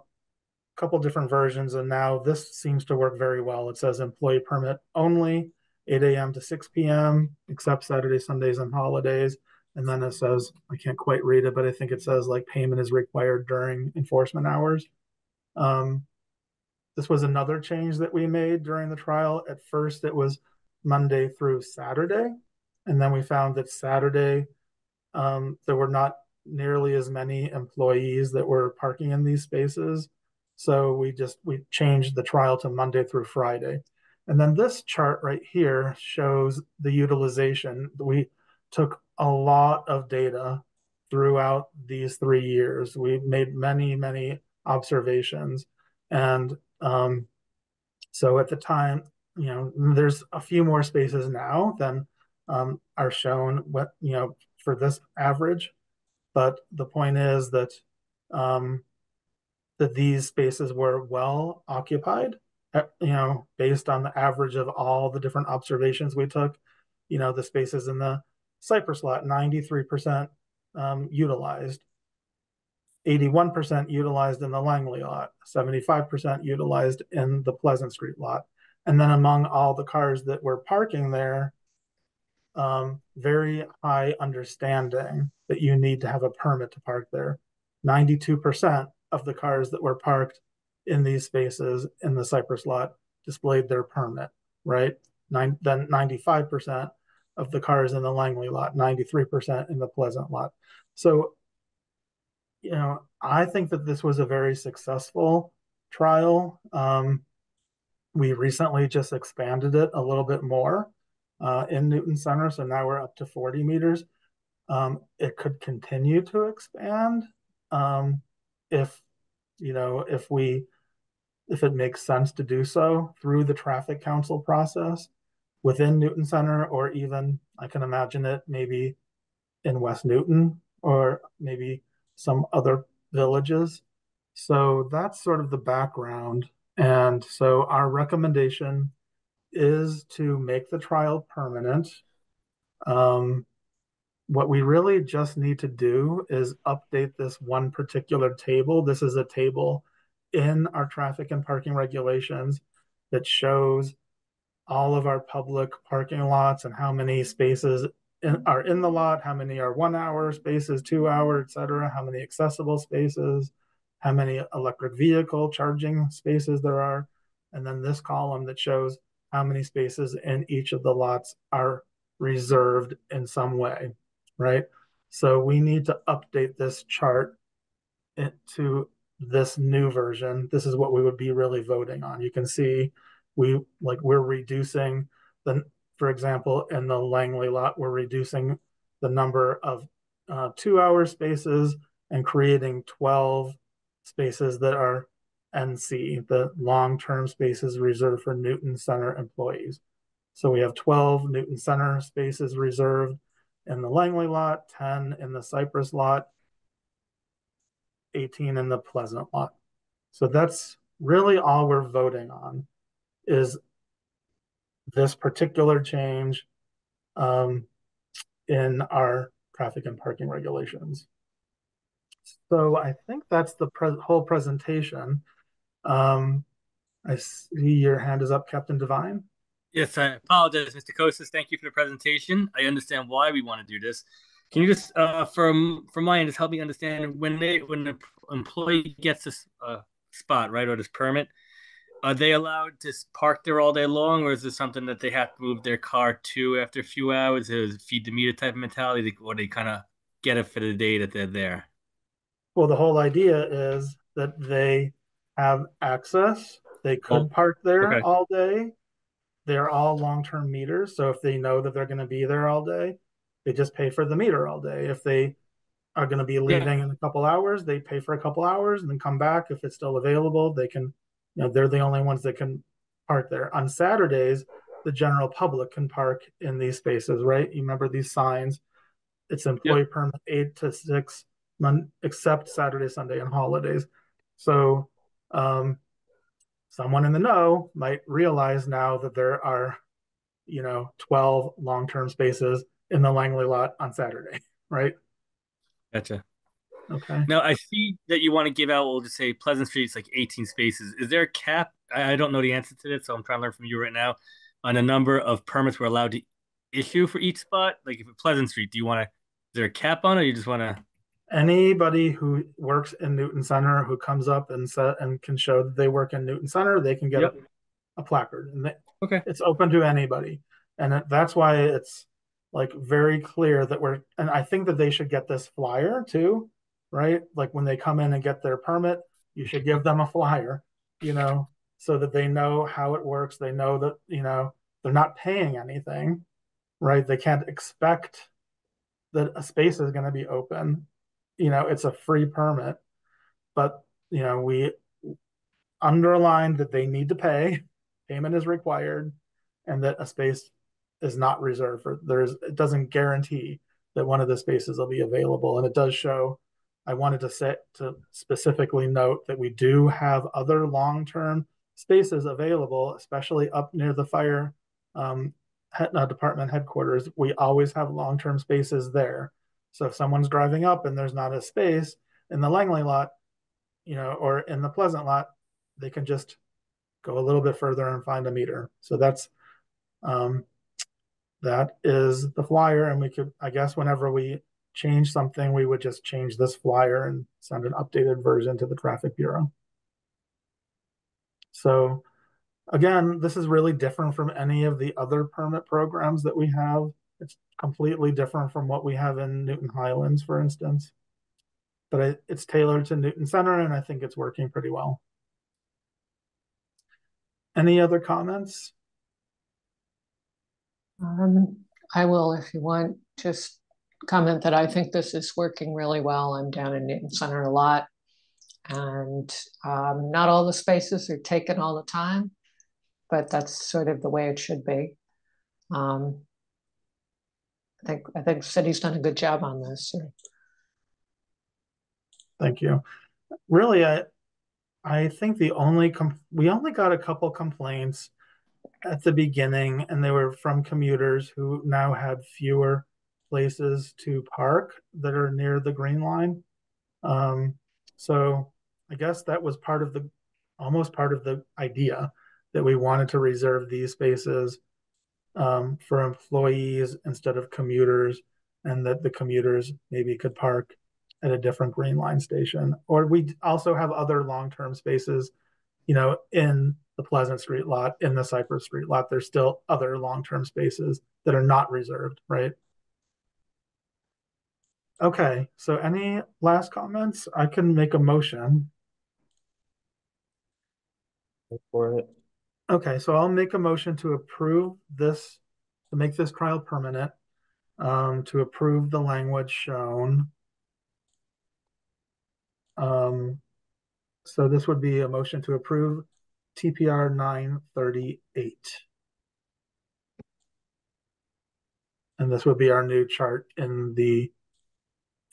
couple different versions, and now this seems to work very well. It says employee permit only, 8 a.m. to 6 p.m., except Saturdays, Sundays, and holidays. And then it says, I can't quite read it, but I think it says like payment is required during enforcement hours. This was another change that we made during the trial. At first, it was Monday through Saturday. And then we found that Saturday, there were not nearly as many employees that were parking in these spaces. So we changed the trial to Monday through Friday. And then this chart right here shows the utilization. We took a lot of data throughout these 3 years. We made many, many observations. And so at the time, there's a few more spaces now than are shown for this average. But the point is that that these spaces were well occupied, based on the average of all the different observations we took. The spaces in the Cypress lot, 93% utilized, 81% utilized in the Langley lot, 75% utilized in the Pleasant Street lot. And then among all the cars that were parking there, very high understanding that you need to have a permit to park there. 92% of the cars that were parked in these spaces in the Cypress lot displayed their permit, right? Then 95% of the cars in the Langley lot, 93% in the Pleasant lot. So, I think that this was a very successful trial. We recently just expanded it a little bit more in Newton Center, so now we're up to 40 meters. It could continue to expand if it makes sense to do so through the traffic council process within Newton Center, or even I can imagine it maybe in West Newton or maybe some other villages. So that's sort of the background. And so our recommendation is to make the trial permanent. What we really just need to do is update this one particular table. This is a table in our traffic and parking regulations that shows all of our public parking lots and how many spaces are in the lot, how many are 1 hour spaces, 2 hour, etc., how many accessible spaces, how many electric vehicle charging spaces there are. And then this column that shows how many spaces in each of the lots are reserved in some way, right? So we need to update this chart to this new version. This is what we would be really voting on. You can see we're reducing for example, in the Langley lot, we're reducing the number of 2 hour spaces and creating 12 spaces that are NC, the long-term spaces reserved for Newton Center employees. So we have 12 Newton Center spaces reserved in the Langley lot, 10 in the Cypress lot, 18 in the Pleasant lot. So that's really all we're voting on, is this particular change in our traffic and parking regulations. So I think that's the whole presentation. I see your hand is up, Captain Devine. Yes, I apologize, Mr. Kosas. Thank you for the presentation. I understand why we want to do this. Can you just, from my end, just help me understand when the employee gets this spot, right, or this permit, are they allowed to park there all day long, or is this something that they have to move their car to after a few hours? Is it feed the meter type of mentality, or they kind of get it for the day that they're there? Well, the whole idea is that they have access. They could park there all day. They're all long-term meters. So if they know that they're going to be there all day, they just pay for the meter all day. If they are going to be leaving in a couple hours, they pay for a couple hours and then come back. If it's still available, they can, they're the only ones that can park there. On Saturdays, the general public can park in these spaces, right? You remember these signs? It's employee permit 8 to 6, except Saturday, Sunday, and holidays. So someone in the know might realize now that there are, 12 long-term spaces in the Langley lot on Saturday, right? Gotcha. Okay. Now I see that you want to give out, we'll just say Pleasant Street's like 18 spaces. Is there a cap? I don't know the answer to this, so I'm trying to learn from you right now on the number of permits we're allowed to issue for each spot. Like if it's Pleasant Street, is there a cap on it, or you just want to? Anybody who works in Newton Center who comes up and can show that they work in Newton Center, they can get a placard, and Okay. it's open to anybody. And that's why it's like very clear that and I think that they should get this flyer too, right? Like when they come in and get their permit, you should give them a flyer, so that they know how it works. They know that, they're not paying anything, right? They can't expect that a space is going to be open. It's a free permit, but, we underlined that they need to pay, payment is required, and that a space is not reserved for, it doesn't guarantee that one of the spaces will be available. And it does show, I wanted to specifically note that we do have other long-term spaces available, especially up near the fire department headquarters. We always have long-term spaces there. So if someone's driving up and there's not a space in the Langley lot, or in the Pleasant lot, they can just go a little bit further and find a meter. So that is the flyer. And we could, I guess, whenever we change something, we would just change this flyer and send an updated version to the Traffic Bureau. So again, this is really different from any of the other permit programs that we have. It's completely different from what we have in Newton Highlands, for instance. But it's tailored to Newton Center, and I think it's working pretty well. Any other comments? I will, if you want, just comment that I think this is working really well. I'm down in Newton Center a lot, and not all the spaces are taken all the time, but that's sort of the way it should be. I think the city's done a good job on this. Thank you. Really, I think we only got a couple complaints at the beginning, and they were from commuters who now had fewer places to park that are near the green line. So I guess that was almost part of the idea, that we wanted to reserve these spaces for employees instead of commuters, and that the commuters maybe could park at a different green line station. Or we also have other long-term spaces, in the Pleasant Street lot, in the Cypress Street lot. There's still other long-term spaces that are not reserved, right? Okay, so any last comments? I can make a motion. Go for it. Okay, so I'll make a motion to approve this, to make this trial permanent, to approve the language shown. So this would be a motion to approve TPR 938. And this would be our new chart in the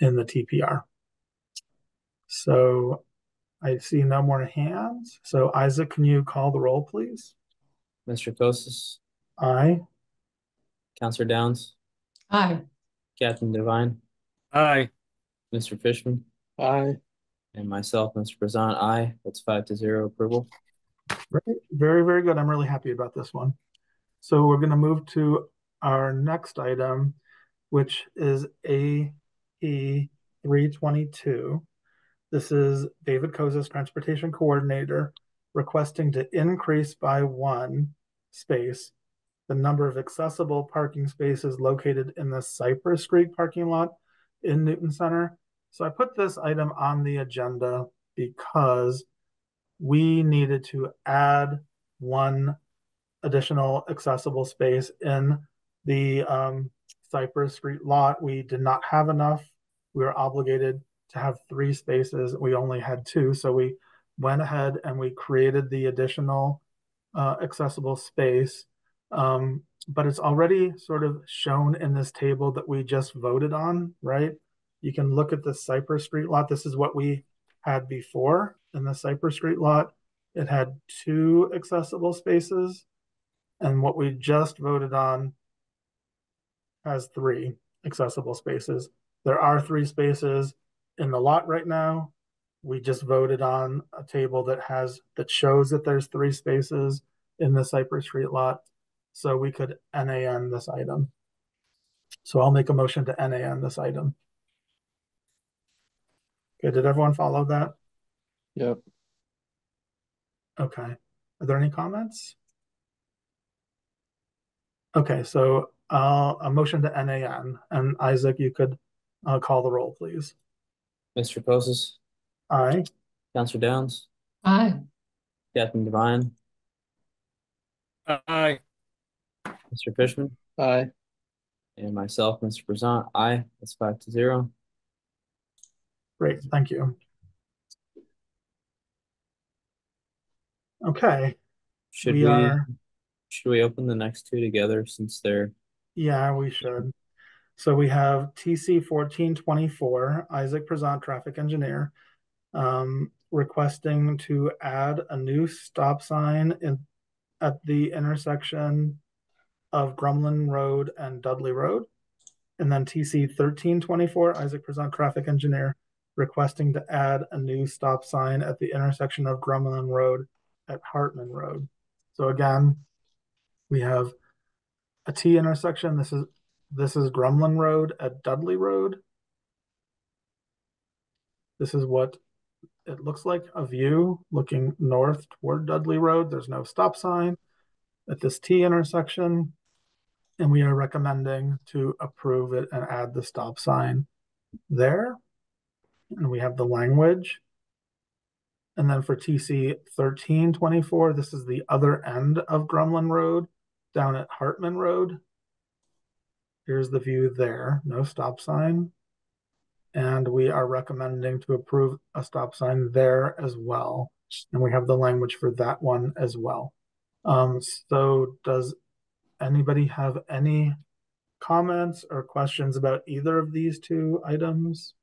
TPR. So I see no more hands. So Isaac, can you call the roll, please? Mr. Kosis, Aye. Counselor Downs, Aye. Captain Devine, Aye. Mr. Fishman, Aye. and myself, Mr. Prezant, aye. That's 5-0 approval. Great. Very, very good. I'm really happy about this one. So we're going to move to our next item, which is AE 322. This is David Kozis, Transportation Coordinator, requesting to increase by 1 space the number of accessible parking spaces located in the Cypress Street parking lot in Newton Center. So I put this item on the agenda because we needed to add 1 additional accessible space in the Cypress Street lot. We did not have enough. We were obligated to have 3 spaces. We only had 2, so we went ahead and we created the additional accessible space. But it's already sort of shown in this table that we just voted on, right? You can look at the Cypress Street lot. This is what we had before. in the Cypress Street lot, it had 2 accessible spaces, and what we just voted on has 3 accessible spaces. There are 3 spaces in the lot right now. We just voted on a table that shows that there's 3 spaces in the Cypress Street lot, so we could NAN this item. So I'll make a motion to NAN this item. Okay, did everyone follow that? Yep. Okay. Are there any comments? Okay, so a motion to NAN, and Isaac, you could call the roll, please. Mr. Poses, Aye. Counselor Downs, Aye. Captain Devine, Aye. Mr. Fishman, Aye. and myself, Mr. Brezant. Aye. That's 5-0. Great, thank you. Okay, Should we are. Should we open the next 2 together since they're? Yeah, we should. So we have TC 1424, Isaac Prezant, traffic engineer, requesting to add a new stop sign at the intersection of Grumlin Road and Dudley Road. And then TC 1324, Isaac Prezant, traffic engineer, requesting to add a new stop sign at the intersection of Grumlin Road at Hartman Road. So again, we have a T intersection. This is Grumlin Road at Dudley Road. This is what it looks like, a view looking north toward Dudley Road. There's no stop sign at this T intersection, and we are recommending to approve it and add the stop sign there. And we have the language. And then for TC 1324, this is the other end of Grumlin Road down at Hartman Road. Here's the view there, no stop sign. And we are recommending to approve a stop sign there as well. And we have the language for that one as well. So does anybody have any comments or questions about either of these 2 items?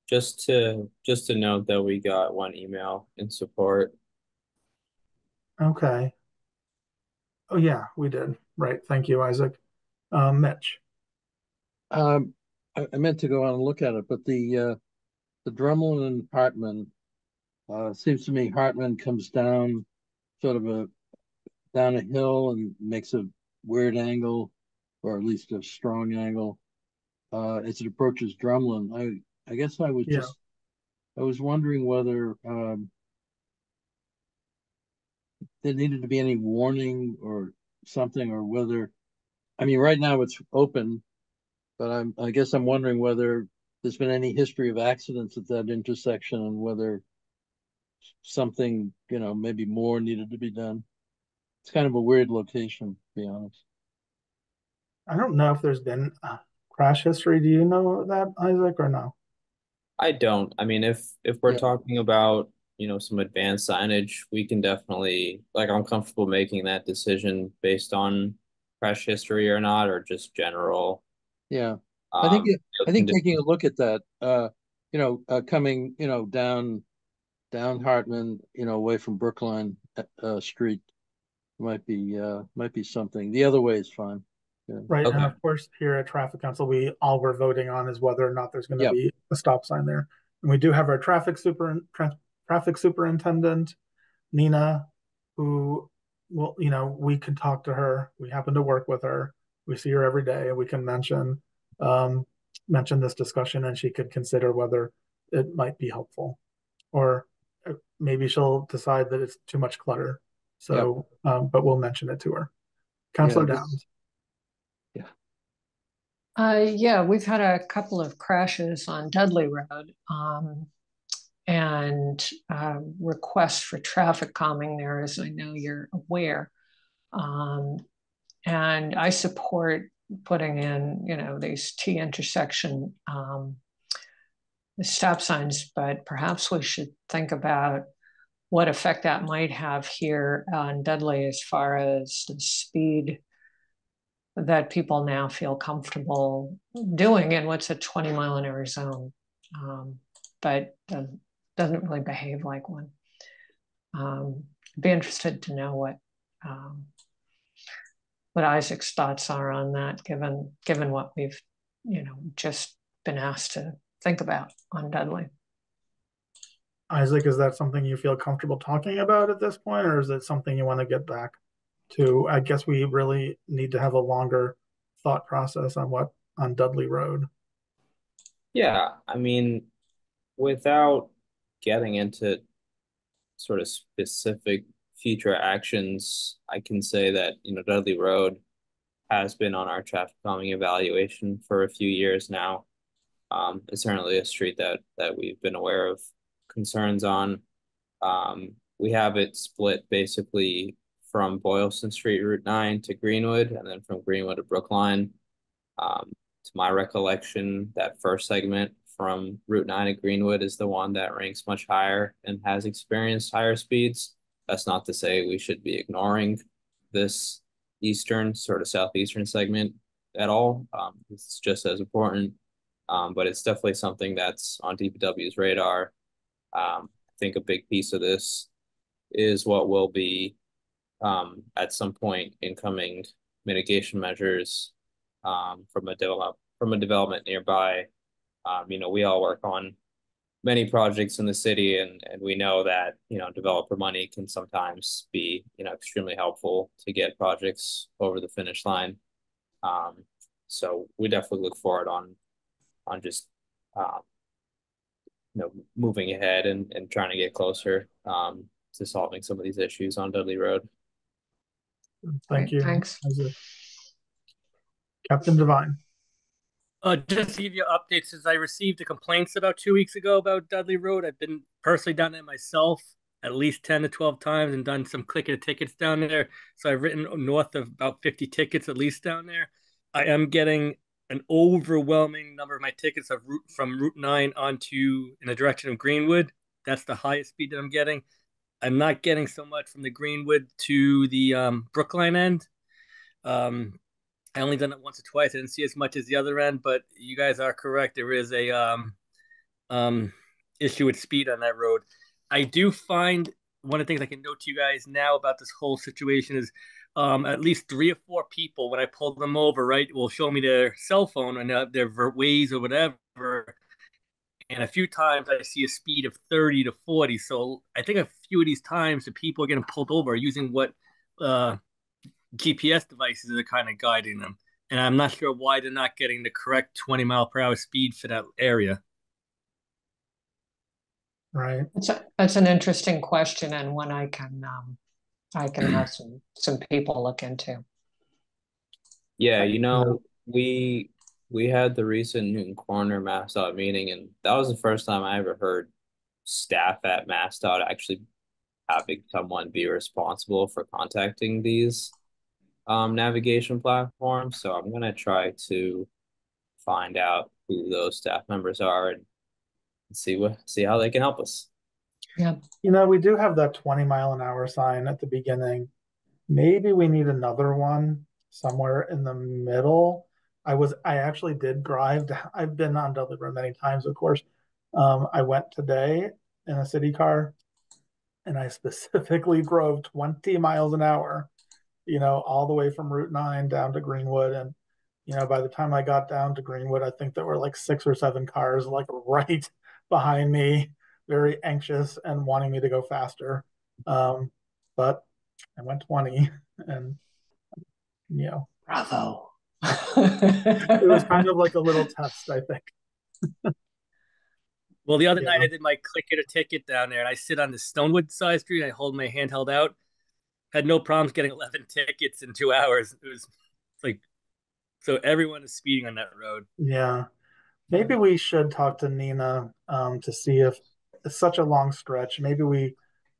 Just to note that we got 1 email in support. Okay. Oh yeah, we did. Right. Thank you, Isaac. Mitch. I meant to go on and look at it, but the Drumlin and Hartman, seems to me Hartman comes down sort of down a hill and makes a weird angle, or at least a strong angle, as it approaches Drumlin. I guess I was I was wondering whether there needed to be any warning or something, or whether, I mean, right now it's open, but I guess I'm wondering whether there's been any history of accidents at that intersection, and whether something, maybe more needed to be done. It's kind of a weird location, to be honest. I don't know if there's been a crash history. Do you know that, Isaac, or no? I don't. I mean, if we're Yeah. talking about, some advanced signage, we can definitely, I'm comfortable making that decision based on crash history or not, or just general. Yeah. I think taking a look at that, coming, down Hartman, away from Brookline Street might be something. The other way is fine. Yeah. Right. Okay. And of course, here at Traffic Council, all we're voting on is whether or not there's going to be a stop sign there. And we do have our traffic superintendent, Nina, who will, we can talk to her. We happen to work with her. We see her every day, and we can mention this discussion, and she could consider whether it might be helpful, or maybe she'll decide that it's too much clutter. So, but we'll mention it to her. Councilor Downs. Yeah, we've had a couple of crashes on Dudley Road, and requests for traffic calming there, as I know you're aware. And I support putting in, these T intersection stop signs, but perhaps we should think about what effect that might have here on Dudley as far as the speed that people now feel comfortable doing in what's a 20-mile-an-hour zone, but doesn't really behave like one. Be interested to know what Isaac's thoughts are on that, given what we've, just been asked to think about on Dudley. Isaac, is that something you feel comfortable talking about at this point, or is it something you want to get back to? I guess we really need to have a longer thought process on Dudley Road. Yeah, I mean, without getting into sort of specific future actions, I can say that, Dudley Road has been on our traffic calming evaluation for a few years now. It's certainly a street that we've been aware of concerns on. We have it split basically from Boylston Street, Route 9 to Greenwood, and then from Greenwood to Brookline. To my recollection, that first segment from Route 9 to Greenwood is the one that ranks much higher and has experienced higher speeds. That's not to say we should be ignoring this eastern, sort of southeastern segment at all. It's just as important, but it's definitely something that's on DPW's radar. I think a big piece of this is what will be at some point incoming mitigation measures from a development nearby. We all work on many projects in the city, and we know that developer money can sometimes be extremely helpful to get projects over the finish line. So we definitely look forward on just moving ahead and trying to get closer to solving some of these issues on Dudley Road. Thank you. Thanks. Captain Devine. Just to give you updates, since I received the complaints about 2 weeks ago about Dudley Road, I've been personally down there myself at least 10 to 12 times and done some clicker tickets down there. So I've written north of about 50 tickets at least down there. I am getting an overwhelming number of my tickets from Route 9 onto in the direction of Greenwood. That's the highest speed that I'm getting. I'm not getting so much from the Greenwood to the Brookline end. I only done it once or twice. I didn't see as much as the other end, but you guys are correct. There is a issue with speed on that road. I do find one of the things I can note to you guys now about this whole situation is at least 3 or 4 people, when I pull them over, right, will show me their cell phone and their Waze or whatever. And a few times I see a speed of 30 to 40. So I think a few of these times the people are getting pulled over using what GPS devices are kind of guiding them. And I'm not sure why they're not getting the correct 20-mile-per-hour speed for that area. Right. That's an interesting question, and one I can have some people look into. Yeah, we had the recent Newton Corner MassDOT meeting, and that was the first time I ever heard staff at MassDOT actually having someone be responsible for contacting these navigation platforms. So I'm gonna try to find out who those staff members are and see how they can help us. Yeah. We do have that 20-mile-an-hour sign at the beginning. Maybe we need another one somewhere in the middle. I actually did drive. I've been on Dudley Road many times, of course. I went today in a city car, and I specifically drove 20 miles an hour, all the way from Route 9 down to Greenwood. And, by the time I got down to Greenwood, I think there were like 6 or 7 cars like right behind me, very anxious and wanting me to go faster. But I went 20 and, Bravo. it was kind of like a little test, I think. Well, the other night I did my clicker ticket down there, and I sit on the Stonewood side street. I hold my handheld out. Had no problems getting 11 tickets in 2 hours. It was like, so everyone is speeding on that road. Yeah. Maybe we should talk to Nina to see if it's such a long stretch. Maybe we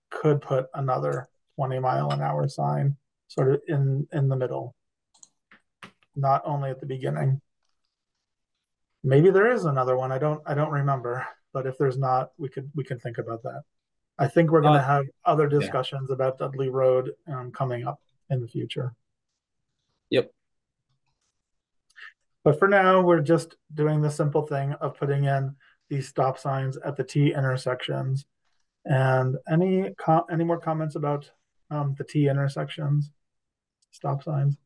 could put another 20-mile-an-hour sign sort of in the middle, not only at the beginning. Maybe there is another one. I don't remember, but if there's not, we can think about that. I think we're going to have other discussions about Dudley Road coming up in the future. Yep. But for now, we're just doing the simple thing of putting in these stop signs at the T intersections. And any more comments about the T intersections, stop signs?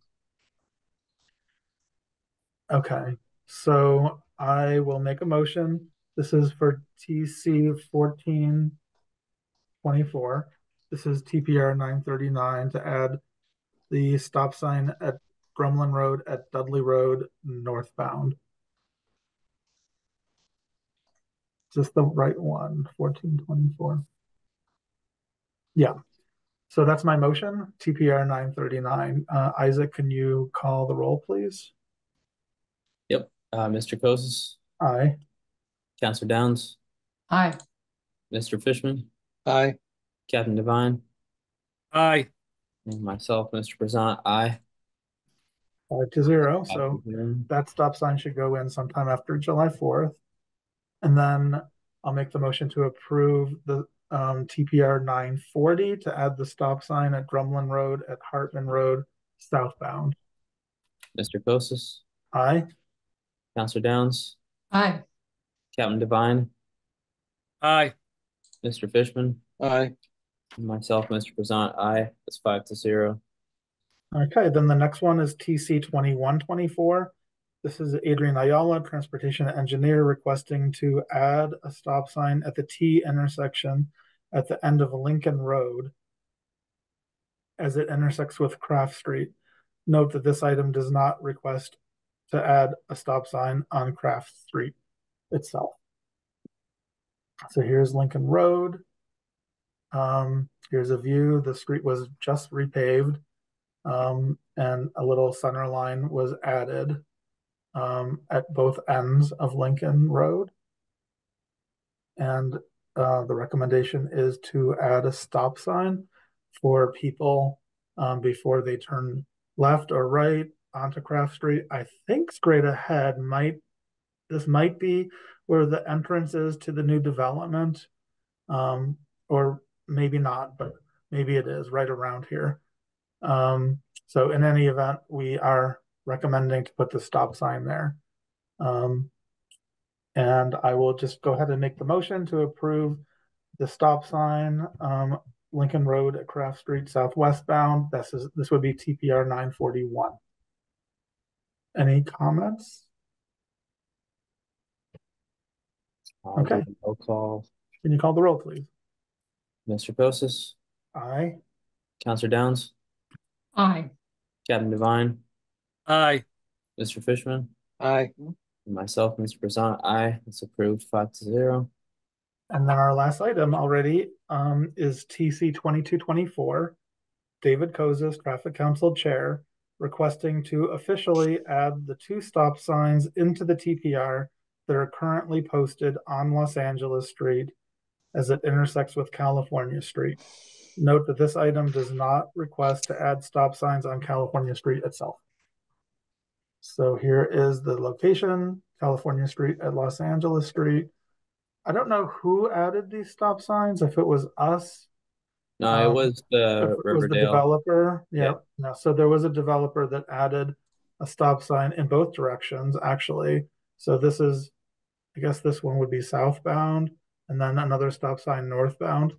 Okay, so I will make a motion. This is for TC 1424. This is TPR 939 to add the stop sign at Grumlin Road at Dudley Road northbound. Just the right one, 1424. Yeah. So that's my motion, TPR 939. Isaac, can you call the roll, please? Yep. Mr. Kosis, Aye. Counselor Downs, Aye. Mr. Fishman, Aye. Captain Devine, Aye. and myself, Mr. Brezant, aye. 5-0. So that stop sign should go in sometime after July 4th. And then I'll make the motion to approve the TPR 940 to add the stop sign at Grumlin Road at Hartman Road southbound. Mr. Kosis, Aye. Counselor Downs, Aye. Captain Devine, Aye. Mr. Fishman, Aye. and myself, Mr. Brezant, aye. That's 5-0. Okay, then the next one is TC 2124. This is Adrian Ayala, transportation engineer, requesting to add a stop sign at the T intersection at the end of Lincoln Road as it intersects with Craft Street. Note that this item does not request to add a stop sign on Craft Street itself. So here's Lincoln Road. Here's a view. The street was just repaved, and a little center line was added at both ends of Lincoln Road. And the recommendation is to add a stop sign for people before they turn left or right onto Craft Street. I think straight ahead this might be where the entrance is to the new development, or maybe not, but maybe it is right around here. So in any event, we are recommending to put the stop sign there. And I will just go ahead and make the motion to approve the stop sign, Lincoln Road at Craft Street southwestbound. This would be TPR 941. Any comments? Okay. Roll call. Can you call the roll, please? Mr. Kosis, Aye. Counselor Downs, Aye. Captain Devine, Aye. Mr. Fishman, Aye. and myself, Mr. Brezant, aye. It's approved 5-0. And then our last item already is TC 2224. David Kosis, Traffic Council Chair, requesting to officially add the 2 stop signs into the TPR that are currently posted on Los Angeles Street as it intersects with California Street. Note that this item does not request to add stop signs on California Street itself. So here is the location, California Street at Los Angeles Street. I don't know who added these stop signs, if it was us. No, it was the If it was the Riverdale. developer. Yeah. Yeah. No, so there was a developer that added a stop sign in both directions, actually. So this is, I guess this one would be southbound, and then another stop sign northbound.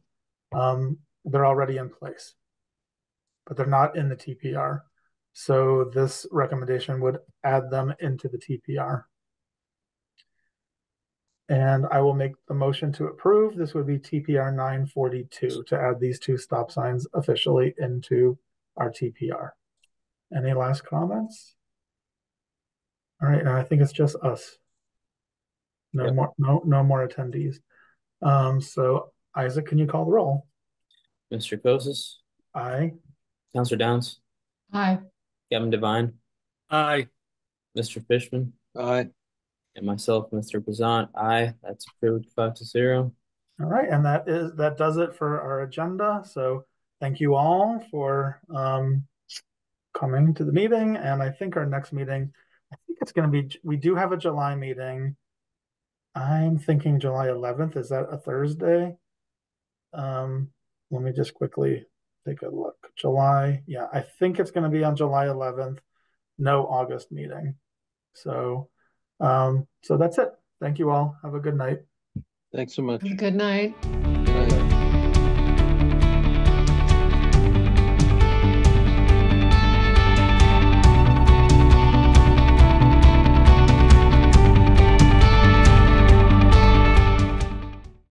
They're already in place, but they're not in the TPR. So this recommendation would add them into the TPR. And I will make the motion to approve. This would be TPR 942 to add these 2 stop signs officially into our TPR. Any last comments? All right, and I think it's just us. No Yep. no more attendees. So Isaac, can you call the roll? Mr. Kosis, Aye. Counselor Downs, Aye. Captain Devine, Aye. Mr. Fishman, Aye. and myself, Mr. Brezant, aye. That's approved 5-0. All right, and that does it for our agenda. So thank you all for coming to the meeting. And I think our next meeting, I think it's going to be, we do have a July meeting. I'm thinking July 11th. Is that a Thursday? Let me just quickly take a look. July, yeah, I think it's going to be on July 11th. No August meeting. So, so that's it. Thank you all. Have a good night. Thanks so much. Good night.